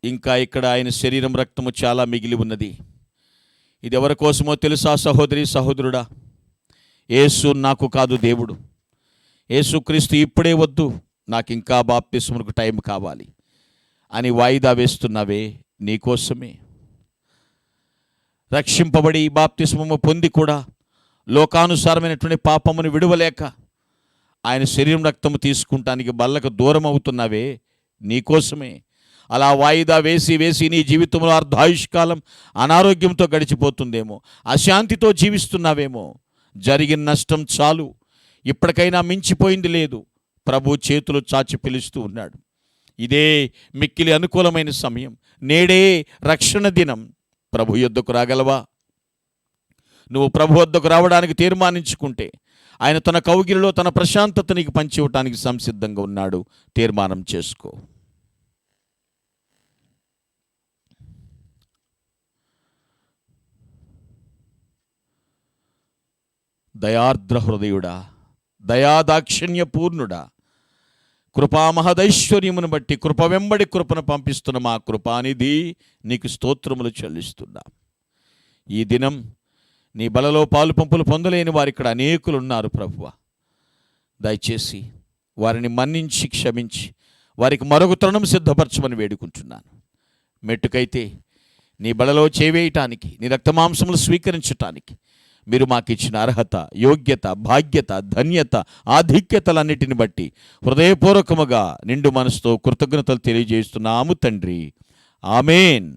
ఇంకా ఇక్కడ ఆయన శరీరం రక్తము చాలా మిగిలి ఉన్నది. ఇది ఎవరి కోసమో తెలుసా సహోదరి సహోదరుడా? యేసు నాకు కాదు దేవుడు. యేసుక్రీస్తు ఇప్పుడే వద్దు, నాకు ఇంకా బాప్తిస్మకు టైం కావాలి అని వాయిదా వేస్తున్నావే, నీకోసమే. రక్షింపబడి బాప్తిస్మము పొంది కూడా లోకానుసారమైనటువంటి పాపమును విడువలేక ఆయన శరీరం రక్తము తీసుకుంటానికి బల్లకు దూరం అవుతున్నావే, నీకోసమే. అలా వాయిదా వేసి వేసి నీ జీవితంలో అర్ధాయుష్కాలం అనారోగ్యంతో గడిచిపోతుందేమో, అశాంతితో జీవిస్తున్నావేమో. జరిగిన నష్టం చాలు, ఇప్పటికైనా మించిపోయింది లేదు. ప్రభు చేతులు చాచి పిలుస్తూ ఉన్నాడు. ఇదే మిక్కిలి అనుకూలమైన సమయం. నేడే రక్షణ దినం. ప్రభు యొద్దకు రాగలవా? నువ్వు ప్రభు వద్దకు రావడానికి తీర్మానించుకుంటే ఆయన తన కౌగిలిలో తన ప్రశాంతత నీకు పంచి ఇవ్వటానికి సంసిద్ధంగా ఉన్నాడు. తీర్మానం చేసుకో. దయార్ద్ర హృదయుడా, దయాదాక్షిణ్య పూర్ణుడా, కృపామహదైశ్వర్యమును బట్టి కృప వెంబడి కృపను పంపిస్తున్న మా కృపానిధి నీకు స్తోత్రములు చెల్లిస్తున్నా. ఈ దినం నీ బలలో పాలు పంపులు పొందలేని వారు ఇక్కడ అనేకులు ఉన్నారు ప్రభువా. దయచేసి వారిని మన్నించి క్షమించి వారికి మరొక తరుణం సిద్ధపరచమని వేడుకుంటున్నాను. మెట్టుకైతే నీ బలలో చేవేయటానికి, నీ రక్తమాంసములు స్వీకరించటానికి మీరు మాకు ఇచ్చిన అర్హత, యోగ్యత, భాగ్యత, ధన్యత, ఆధిక్యతలన్నిటిని బట్టి హృదయపూర్వకముగా నిండు మనసుతో కృతజ్ఞతలు తెలియజేస్తున్నాము తండ్రి. ఆమేన్,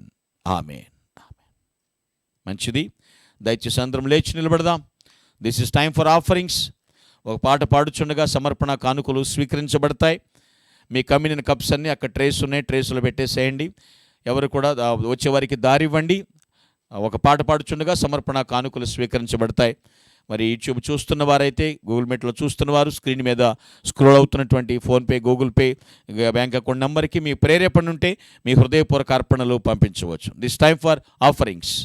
ఆమేన్, ఆమేన్. మంచిది. దయచేసి అందరం లేచి నిలబడదాం. This is time for offerings. ఒక పాట పాడుచుండగా సమర్పణ కానుకలు స్వీకరించబడతాయి. మీ కమ్యూనియన్ కప్స్ అన్నీ అక్కడ ట్రేస్ ఉన్నాయి, ట్రేసులో పెట్టేసేయండి. ఎవరు కూడా వచ్చేవారికి దారి ఇవ్వండి. ఒక పాట పాడుచుండగా సమర్పణ కానుకలు స్వీకరించబడతాయి. మరి యూట్యూబ్ చూస్తున్న వారైతే, గూగుల్ మీట్లో చూస్తున్న వారు స్క్రీన్ మీద స్క్రోల్ అవుతున్నటువంటి PhonePe, Google pay, bank account నెంబర్కి మీ ప్రేరేపణ ఉంటే మీ హృదయపూర్వక అర్పణలు పంపించవచ్చు. This time for offerings.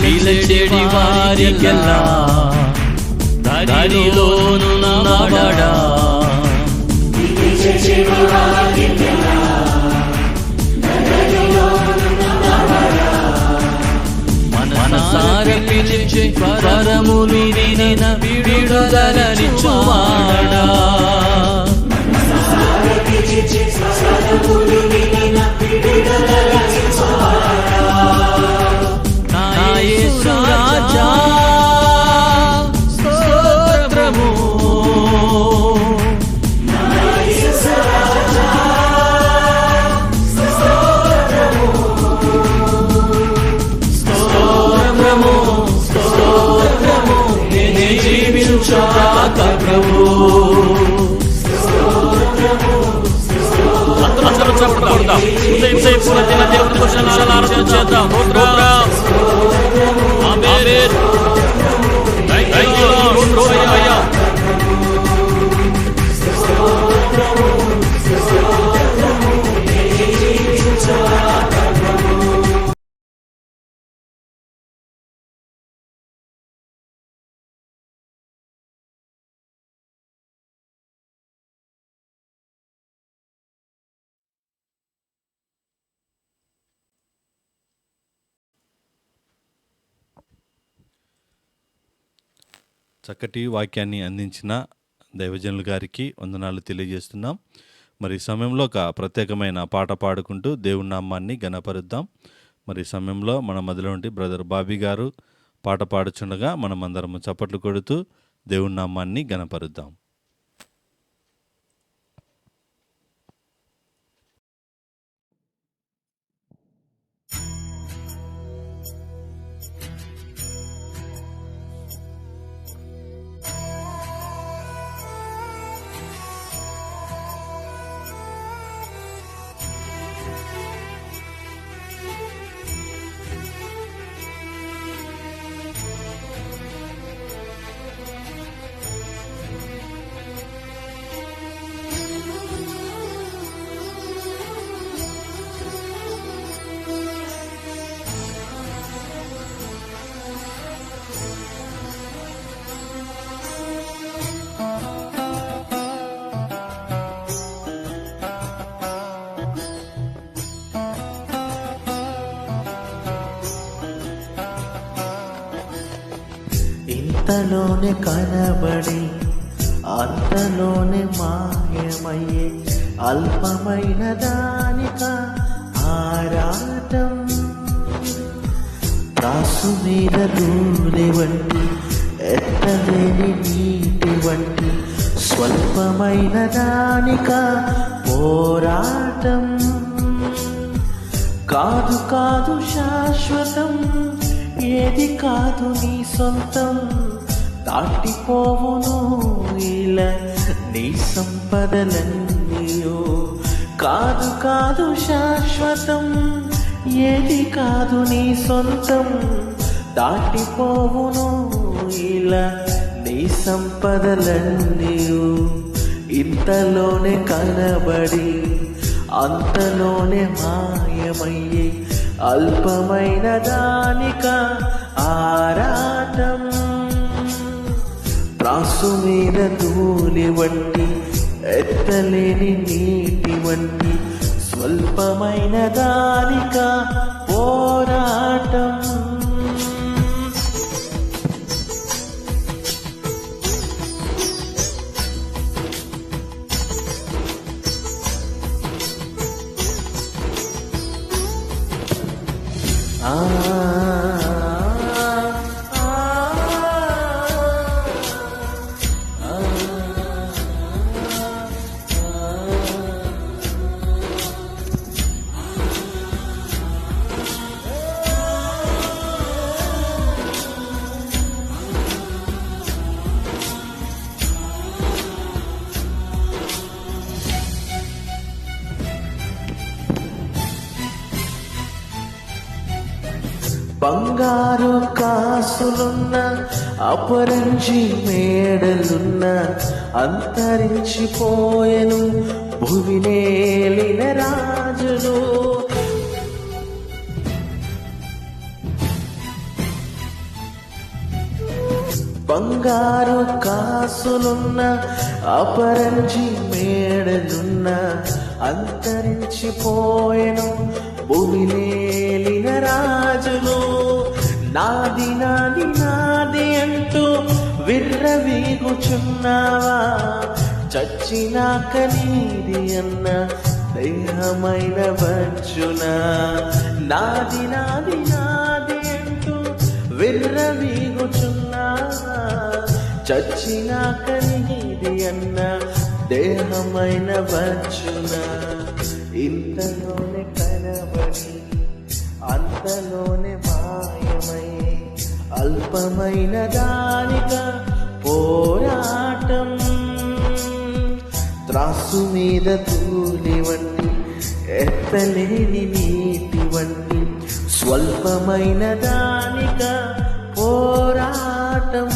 పిలిచెడి వారికెల్లా దారిలోను నబడా, మనసార పిలిచి పరములు వినిన విడుదలనిచ్చువాడా. నా యేసు రాజా స్తోత్రము, స్తోత్రము, స్తోత్రము, నే జీవించుగాక ప్రభు. అందరూ చప్పట్లు కొడదాం. దేవుని కోసం ఆరాధన చేద్దాం. ఆమేన్. Thank you lord. చక్కటి వాక్యాన్ని అందించిన దైవజనులు గారికి వందనాలు తెలియజేస్తున్నాం. మరి ఈ సమయంలో ఒక ప్రత్యేకమైన పాట పాడుకుంటూ దేవుని నామాన్ని ఘనపరుద్దాం. మరి ఈ సమయంలో మన మధ్యలో ఉండి బ్రదర్ బాబీ గారు పాట పాడుచుండగా మనమందరము చప్పట్లు కొడుతూ దేవుని నామాన్ని ఘనపరుద్దాం. ఇంతలోనే కనబడి అంతలోనే మాయమయ్యే అల్పమైన దానిక ఆరాటం, త్రాసు మీద ధూళి వంటి ఎత్తలేని నీటి వంటి స్వల్పమైన దానిక పోరాటం. కాదు కాదు శాశ్వతం, ఏది కాదు నీ సొంతం, దాటిపోవును ఇలా నీ సంపదలన్నీయో. కాదు కాదు శాశ్వతం, ఏది కాదు నీ సొంతం, దాటిపోవును ఇలా నీ సంపదలన్నీయో. ఇంతలోనే కనబడి అంతలోనే మాయమయ్యే అల్పమైన దానిక ఆరాటం, త్రాసు మీద ధూళి వంటి ఎత్తలేని నీటి వంటి స్వల్పమైన దానిక పోరాటం. బంగారు కాసులున్న అపరంజి మేడలున్న అంతరించిపోయెను భువినేలిన రాజులు. బంగారు కాసులున్న అపరంజి మేడలున్న అంతరించిపోయెను భూమిలేలిన రాజులు. నాది నాది నాది అంటూ విర్రవీగుచున్నావా, చచ్చినాక నీది అన్న దేహమైన వచ్చునా. నాది నాది నాది అంటూ విర్రవీగుచున్నావా, చచ్చినాక నీది అన్న దేహమైన వచ్చునా. ఇంతలోనే కనబడి అంతలోనే మాయమై అల్పమైన దానిక పోరాటం, త్రాసు మీద ధూళి వంటి ఎత్తలేని నీటి వంటి స్వల్పమైన దానిక పోరాటం.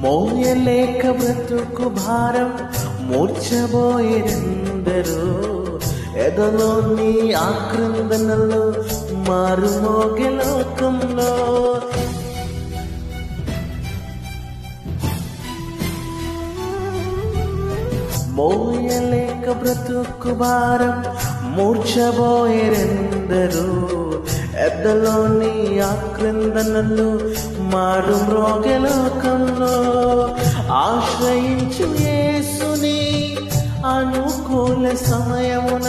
మోయలేక బ్రతుకు భారం మూర్చబోయేందరో ఎదలో నీ ఆక్రందనలో మారుమోగే లోకంలో మోయలేక బ్రతుకు భారం మూర్చబోయేందరో ఎద్దలోని ఆక్రందనలు మారు మ్రోగే లోకంలో ఆశ్రయించు యేసుని అనుకూల సమయమున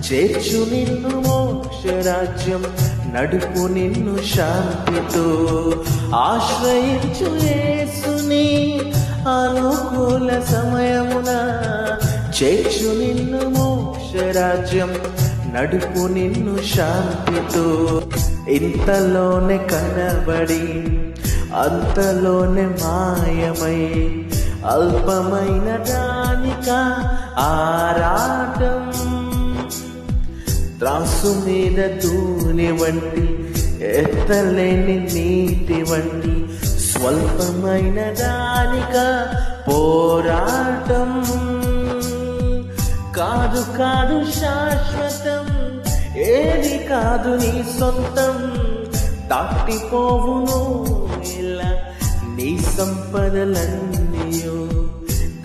చేర్చు నిన్ను మోక్షరాజ్యం నడుపు నిన్ను శాంతితో ఆశ్రయించు యేసుని అనుకూల సమయమున చేర్చు నిన్ను మోక్షరాజ్యం నడుపు నిన్ను శాంతితో ఇంతలోనే కనబడి అంతలోనే మాయమై అల్పమైన దానిక ఆరాటం త్రాసు మీద దూని వంటి ఎత్తలేని నీటి వంటి స్వల్పమైన దానిక పోరాటం కాదు కాదు శాశ్వతం ఏది కాదు నీ సొంతం దాటిపోవును ఇలా నీ సంపదలన్నీయో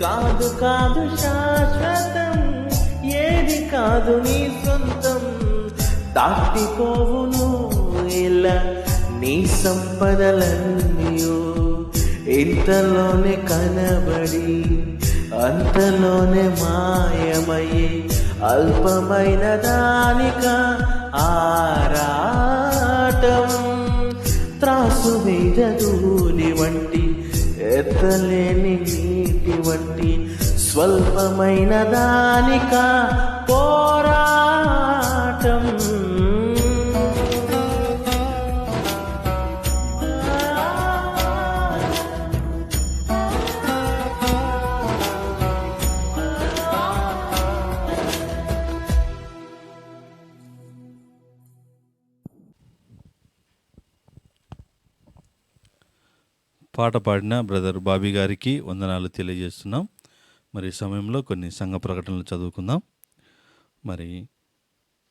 కాదు కాదు శాశ్వతం ఏది కాదు నీ సొంతం దాటిపోవును ఇలా నీ సంపదలన్నీయో ఇంతలోనే కనబడి అంతలోనే మాయమయ్యే అల్పమైన దానిక ఆరాటం త్రాసు మీద దూని వంటి ఎత్తలేని నీటి వంటి స్వల్పమైన దానిక పోరాటం పాట పాడిన బ్రదర్ బాబీ గారికి వందనాలు తెలియజేస్తున్నాం. మరి ఈ సమయంలో కొన్ని సంఘ ప్రకటనలు చదువుకుందాం. మరి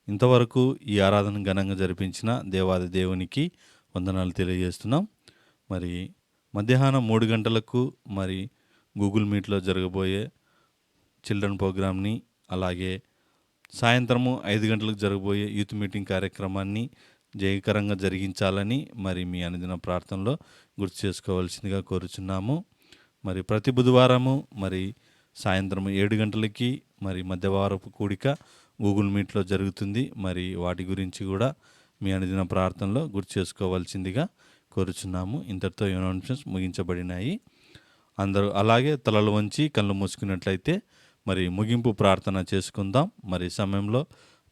ఇంతవరకు ఈ ఆరాధన ఘనంగా జరిపించిన దేవాది దేవునికి వందనాలు తెలియజేస్తున్నాం. మరి మధ్యాహ్నం 3 గంటలకు మరి గూగుల్ మీట్లో జరగబోయే చిల్డ్రన్ ప్రోగ్రామ్ని, అలాగే సాయంత్రము 5 గంటలకు జరగబోయే యూత్ మీటింగ్ కార్యక్రమాన్ని జయకరంగా జరిగించాలని మరి మీ అనుదిన ప్రార్థనలో గుర్తు చేసుకోవాల్సిందిగా కోరుచున్నాము. మరి ప్రతి బుధవారము మరి సాయంత్రం 7 గంటలకి మరి మధ్యవారపు కూడిక గూగుల్ మీట్లో జరుగుతుంది. మరి వాటి గురించి కూడా మీ అనుదిన ప్రార్థనలో గుర్తు చేసుకోవాల్సిందిగా కోరుచున్నాము. ఇంతటితో అనౌన్స్మెంట్స్ ముగించబడినాయి. అందరూ అలాగే తలలు వంచి కళ్ళు మూసుకున్నట్లయితే మరి ముగింపు ప్రార్థన చేసుకుందాం. మరి ఈ సమయంలో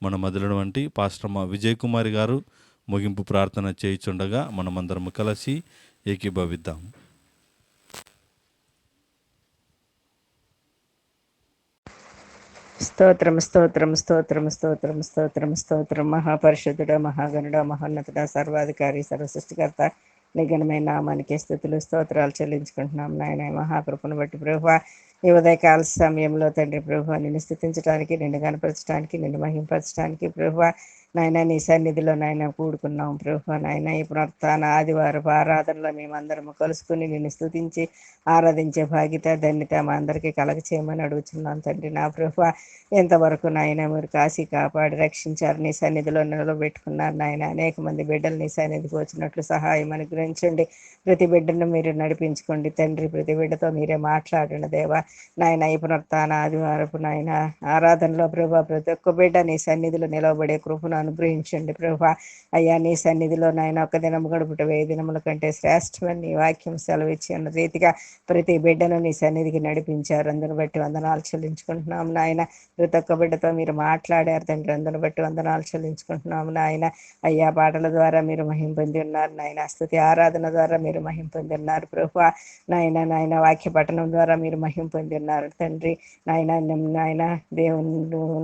మన మొదలటువంటి పాస్టర్ విజయ్ కుమార్ గారు ముగింపు ప్రార్థన చేయుచుండగా మనమందరము కలిసి ఏకీభవిద్దాం. స్తోత్రం స్తోత్రం స్తోత్రం స్తోత్రం స్తోత్రం స్తోత్రం మహాపరిశుద్ధుడ మహాగణుడ మహోన్నతుడ సర్వాధికారి సర్వసృష్టికర్త నిఘనమైన నామానికి స్తుతులు స్తోత్రాలు చెల్లించుకుంటున్నాం. నాయన మహాకృపను బట్టి ప్రభువా ఈ ఉదయకాల సమయంలో తండ్రి ప్రభువా నిన్ను స్తుతించడానికి, నిన్ను కనపరచడానికి, నిన్ను మహింపరచడానికి ప్రభువా నాయన నీ సన్నిధిలో నాయన కూడుకున్నాం ప్రభువా. నాయన ఈ పునరుత్థాన ఆదివారపు ఆరాధనలో మేమందరము కలుసుకుని నిన్ను స్తుతించి ఆరాధించే భాగ్యత ధన్యత మా అందరికీ కలగ చేయమని అడుగుతున్నాం తండ్రి. నా ప్రభువా ఎంతవరకు నాయన మీరు కాశీ కాపాడి రక్షించారు, నీ సన్నిధిలో నిలబెట్టుకున్నారు నాయన. అనేక మంది బిడ్డలు నీ సన్నిధికి వచ్చినట్లు సహాయం అనుగ్రహించండి. ప్రతి బిడ్డను మీరు నడిపించుకోండి తండ్రి. ప్రతి బిడ్డతో మీరే మాట్లాడండి దేవా. నాయన ఈ పునరుత్థాన ఆదివారపు నాయన ఆరాధనలో ప్రభా ప్రతి ఒక్క బిడ్డ నీ సన్నిధిలో నిలవబడే కృపను అనుగ్రహించండి ప్రభా. అయ్యా నీ సన్నిధిలో నాయన ఒక దినం గడుపుట 1000 దినముల కంటే శ్రేష్టమని నీ వాక్యం సెలవిచ్చి అన్న రీతిగా ప్రతి బిడ్డను నీ సన్నిధికి నడిపించారు. అందును బట్టి వందనాలు చెల్లించుకుంటున్నాం నాయన. ప్రతి ఒక్క బిడ్డతో మీరు మాట్లాడారు తండ్రి. అందును బట్టి వందనాలు చెల్లించుకుంటున్నాము నాయన. అయ్యా పాటల ద్వారా మీరు మహిమ పొంది ఉన్నారు నాయన. స్తుతి ఆరాధన ద్వారా మీరు మహిమ పొంది ఉన్నారు ప్రభా. నాయన నాయన వాక్య పఠనం ద్వారా మీరు మహిమ పొంది ఉన్నారు తండ్రి. నాయన నాయన దేవుని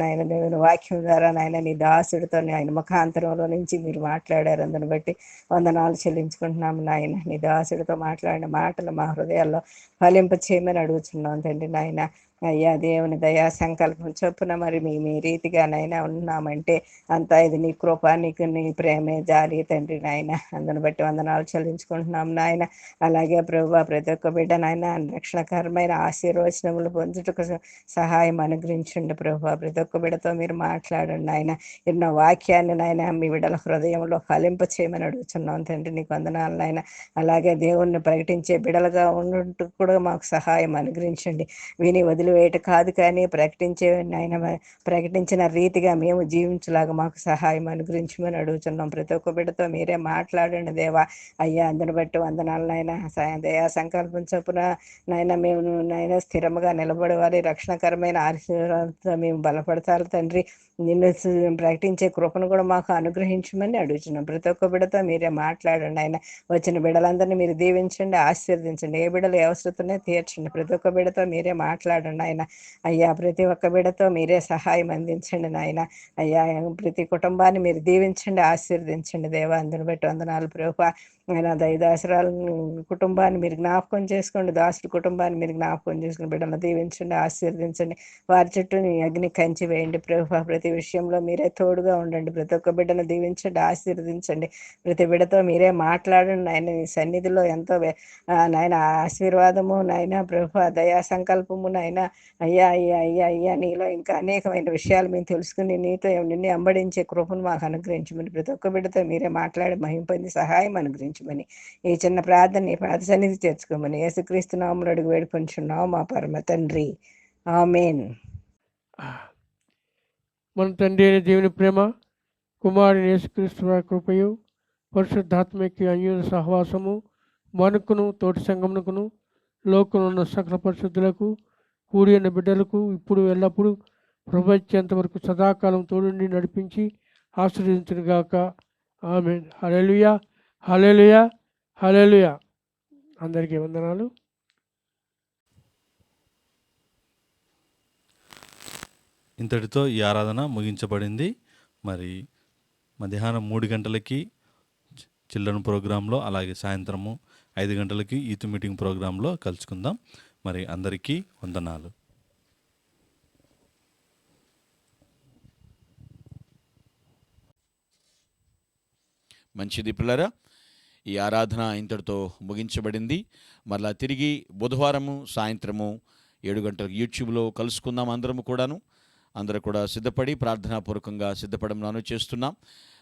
నాయన దేవుని వాక్యం ద్వారా నాయన నీ దాసుడితో ఆయన ముఖాంతరంలో నుంచి మీరు మాట్లాడారు. అందుని బట్టి వందనాలు చెల్లించుకుంటున్నాము నాయన. నీ దాసుడితో మాట్లాడిన మాటలు మా హృదయాల్లో ఫలింప చేయమని అడుగుతున్నాం తండ్రి నాయన. అయ్యా దేవుని దయా సంకల్పం చొప్పున మరి మీ రీతిగానైనా ఉన్నామంటే అంతా ఇది నీ కృప, నీకు నీ ప్రేమే, జాలి తండ్రి నాయన. అందుని బట్టి వందనాలు చెల్లించుకుంటున్నాం నాయన. అలాగే ప్రభువా ప్రతి ఒక్క బిడ్డ నాయన రక్షణకరమైన ఆశీర్వచనములు పొందుటకు సహాయం అనుగ్రహించండి ప్రభువా. ప్రతి ఒక్క బిడ్డతో మీరు మాట్లాడండి నాయన. ఎన్నో వాక్యాన్ని నాయన మీ బిడ్డల హృదయంలో ఫలింప చేయమని అడుగుతున్నాం తండ్రి. నీకు వందనాలు నాయన. అలాగే దేవుణ్ణి ప్రకటించే బిడ్డలుగా ఉన్నట్టు కూడా మాకు సహాయం అనుగ్రహించండి. విని వదిలివేయట కాదు కానీ ప్రకటించే నాయన ప్రకటించిన రీతిగా మేము జీవించలాగా మాకు సహాయం అనుగ్రహించమని అడుగుతున్నాం. ప్రతి ఒక్క బిడ్డతో మీరే మాట్లాడండి దేవా. అయ్యా అందుని బట్టి వందనాలు నాయన. దయా సంకల్పం చొప్పున నాయన మేము నాయన స్థిరముగా నిలబడవాలి. రక్షణకరమైన ఆశీర్వాదంతో మేము బలపడతారు తండ్రి. నిన్ను ప్రకటించే కృపను కూడా మాకు అనుగ్రహించమని అడుగుతున్నాం. ప్రతి ఒక్క బిడ్డతో మీరే మాట్లాడండి ఆయన. వచ్చిన బిడ్డలందరినీ మీరు దీవించండి, ఆశీర్వదించండి. ఏ బిడ్డలు అవసరతనే తీర్చండి. ప్రతి ఒక్క బిడ్డతో మీరే మాట్లాడండి ఆయన. అయ్యా ప్రతి ఒక్క బిడ్డతో మీరే సహాయం అందించండి నాయన. అయ్యా ప్రతి కుటుంబాన్ని మీరు దీవించండి, ఆశీర్వదించండి దేవా. అందుని బట్టి వందనాలు ప్రభువా. ఆయన దైదాసురాలు కుటుంబాన్ని మీరు జ్ఞాపకం చేసుకోండి. దాసుడి కుటుంబాన్ని మీరు జ్ఞాపకం చేసుకుని బిడ్డలను దీవించండి, ఆశీర్వదించండి. వారి చుట్టూ నీ అగ్ని కంచి వేయండి ప్రభువా. ప్రతి విషయంలో మీరే తోడుగా ఉండండి. ప్రతి ఒక్క బిడ్డను దీవించండి, ఆశీర్వదించండి. ప్రతి బిడ్డతో మీరే మాట్లాడండి నాయన. నీ సన్నిధిలో ఎంతో నాయన ఆశీర్వాదము నాయన ప్రభువా, దయా సంకల్పము నాయన. అయ్యా అయ్యా అయ్యా అయ్యా నీలో ఇంకా అనేకమైన విషయాలు మేము తెలుసుకుని నీతో నిన్ను అంబడించే కృపను మాకు అనుగ్రహించమని ప్రతి ఒక్క బిడ్డతో మీరే మాట్లాడి మహిమ పొంది సహాయం అనుగ్రహించమని ఈ చిన్న ప్రార్థన నీ పాద సన్నిధి చేర్చుకోమని యేసుక్రీస్తు నామములో అడిగి వేడుకొంచున్నాము మా పరమ తండ్రి. ఆమేన్. మన తండ్రి అయిన దేవుని ప్రేమ, కుమారుని యేసుక్రీస్తు వారి కృపయు, పరిశుద్ధాత్మకి అన్యోన్య సహవాసము మనకును తోటి సంగమునకును లోకంలో ఉన్న సకల పరిశుద్ధులకు కూడి ఉన్న బిడ్డలకు ఇప్పుడు ఎల్లప్పుడూ ప్రపంచంత వరకు సదాకాలం తోడుండి నడిపించి ఆశీర్వదించునుగాక. ఆమేన్. హల్లెలూయా, హల్లెలూయా, హల్లెలూయా. అందరికీ వందనాలు. ఇంతటితో ఈ ఆరాధన ముగించబడింది. మరి మధ్యాహ్నం 3 గంటలకి చిల్డ్రన్ ప్రోగ్రాంలో, అలాగే సాయంత్రము 5 గంటలకి యూత్ మీటింగ్ ప్రోగ్రాంలో కలుసుకుందాం. మరి అందరికీ వందనాలు. మంచిది పిల్లరా, ఈ ఆరాధన ఇంతటితో ముగించబడింది. మరలా తిరిగి బుధవారము సాయంత్రము 7 గంటలకు యూట్యూబ్లో కలుసుకుందాం. అందరూ కూడా సిద్ధపడి ప్రార్థనాపూర్వకంగా సిద్ధపడమని చేస్తున్నాం.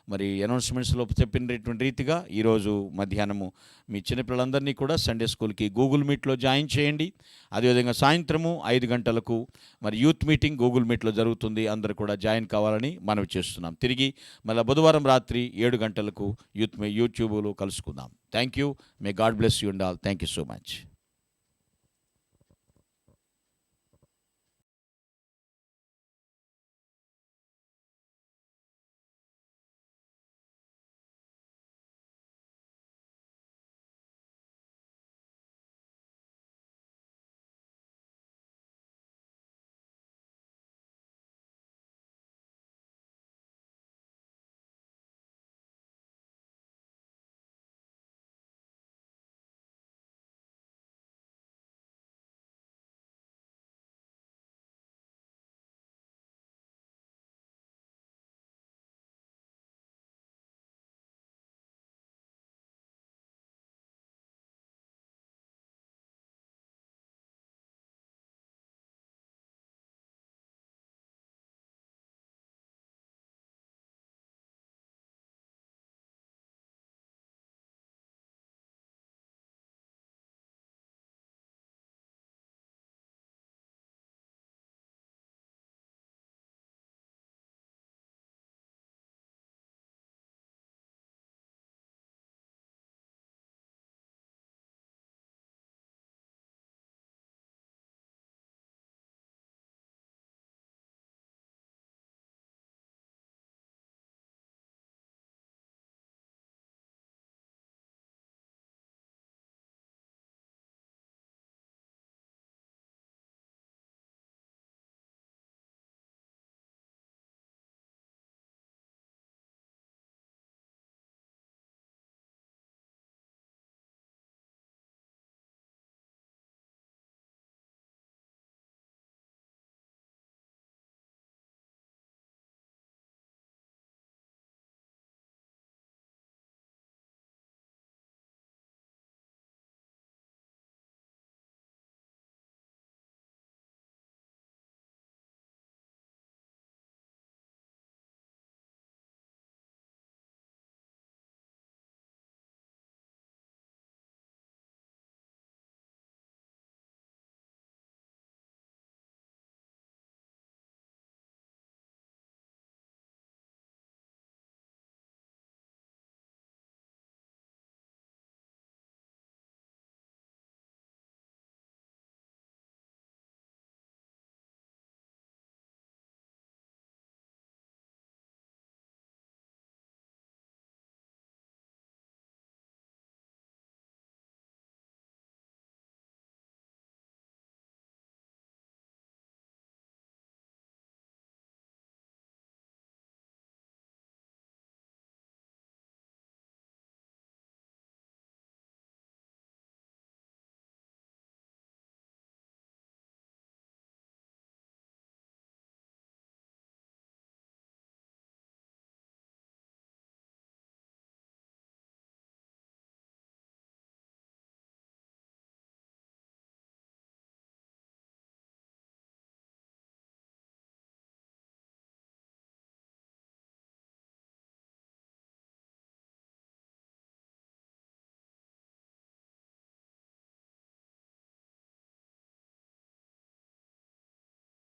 మరి అనౌన్స్మెంట్స్లో చెప్పినటువంటి రీతిగా ఈరోజు మధ్యాహ్నము మీ చిన్నపిల్లలందరినీ కూడా సండే స్కూల్కి గూగుల్ మీట్లో జాయిన్ చేయండి. అదేవిధంగా సాయంత్రము 5 గంటలకు మరి యూత్ మీటింగ్ గూగుల్ మీట్లో జరుగుతుంది. అందరూ కూడా జాయిన్ కావాలని మనవి చేస్తున్నాం. తిరిగి మళ్ళీ బుధవారం రాత్రి 7 గంటలకు యూట్యూబ్లో కలుసుకుందాం. Thank you. May God bless you and all. Thank you so much.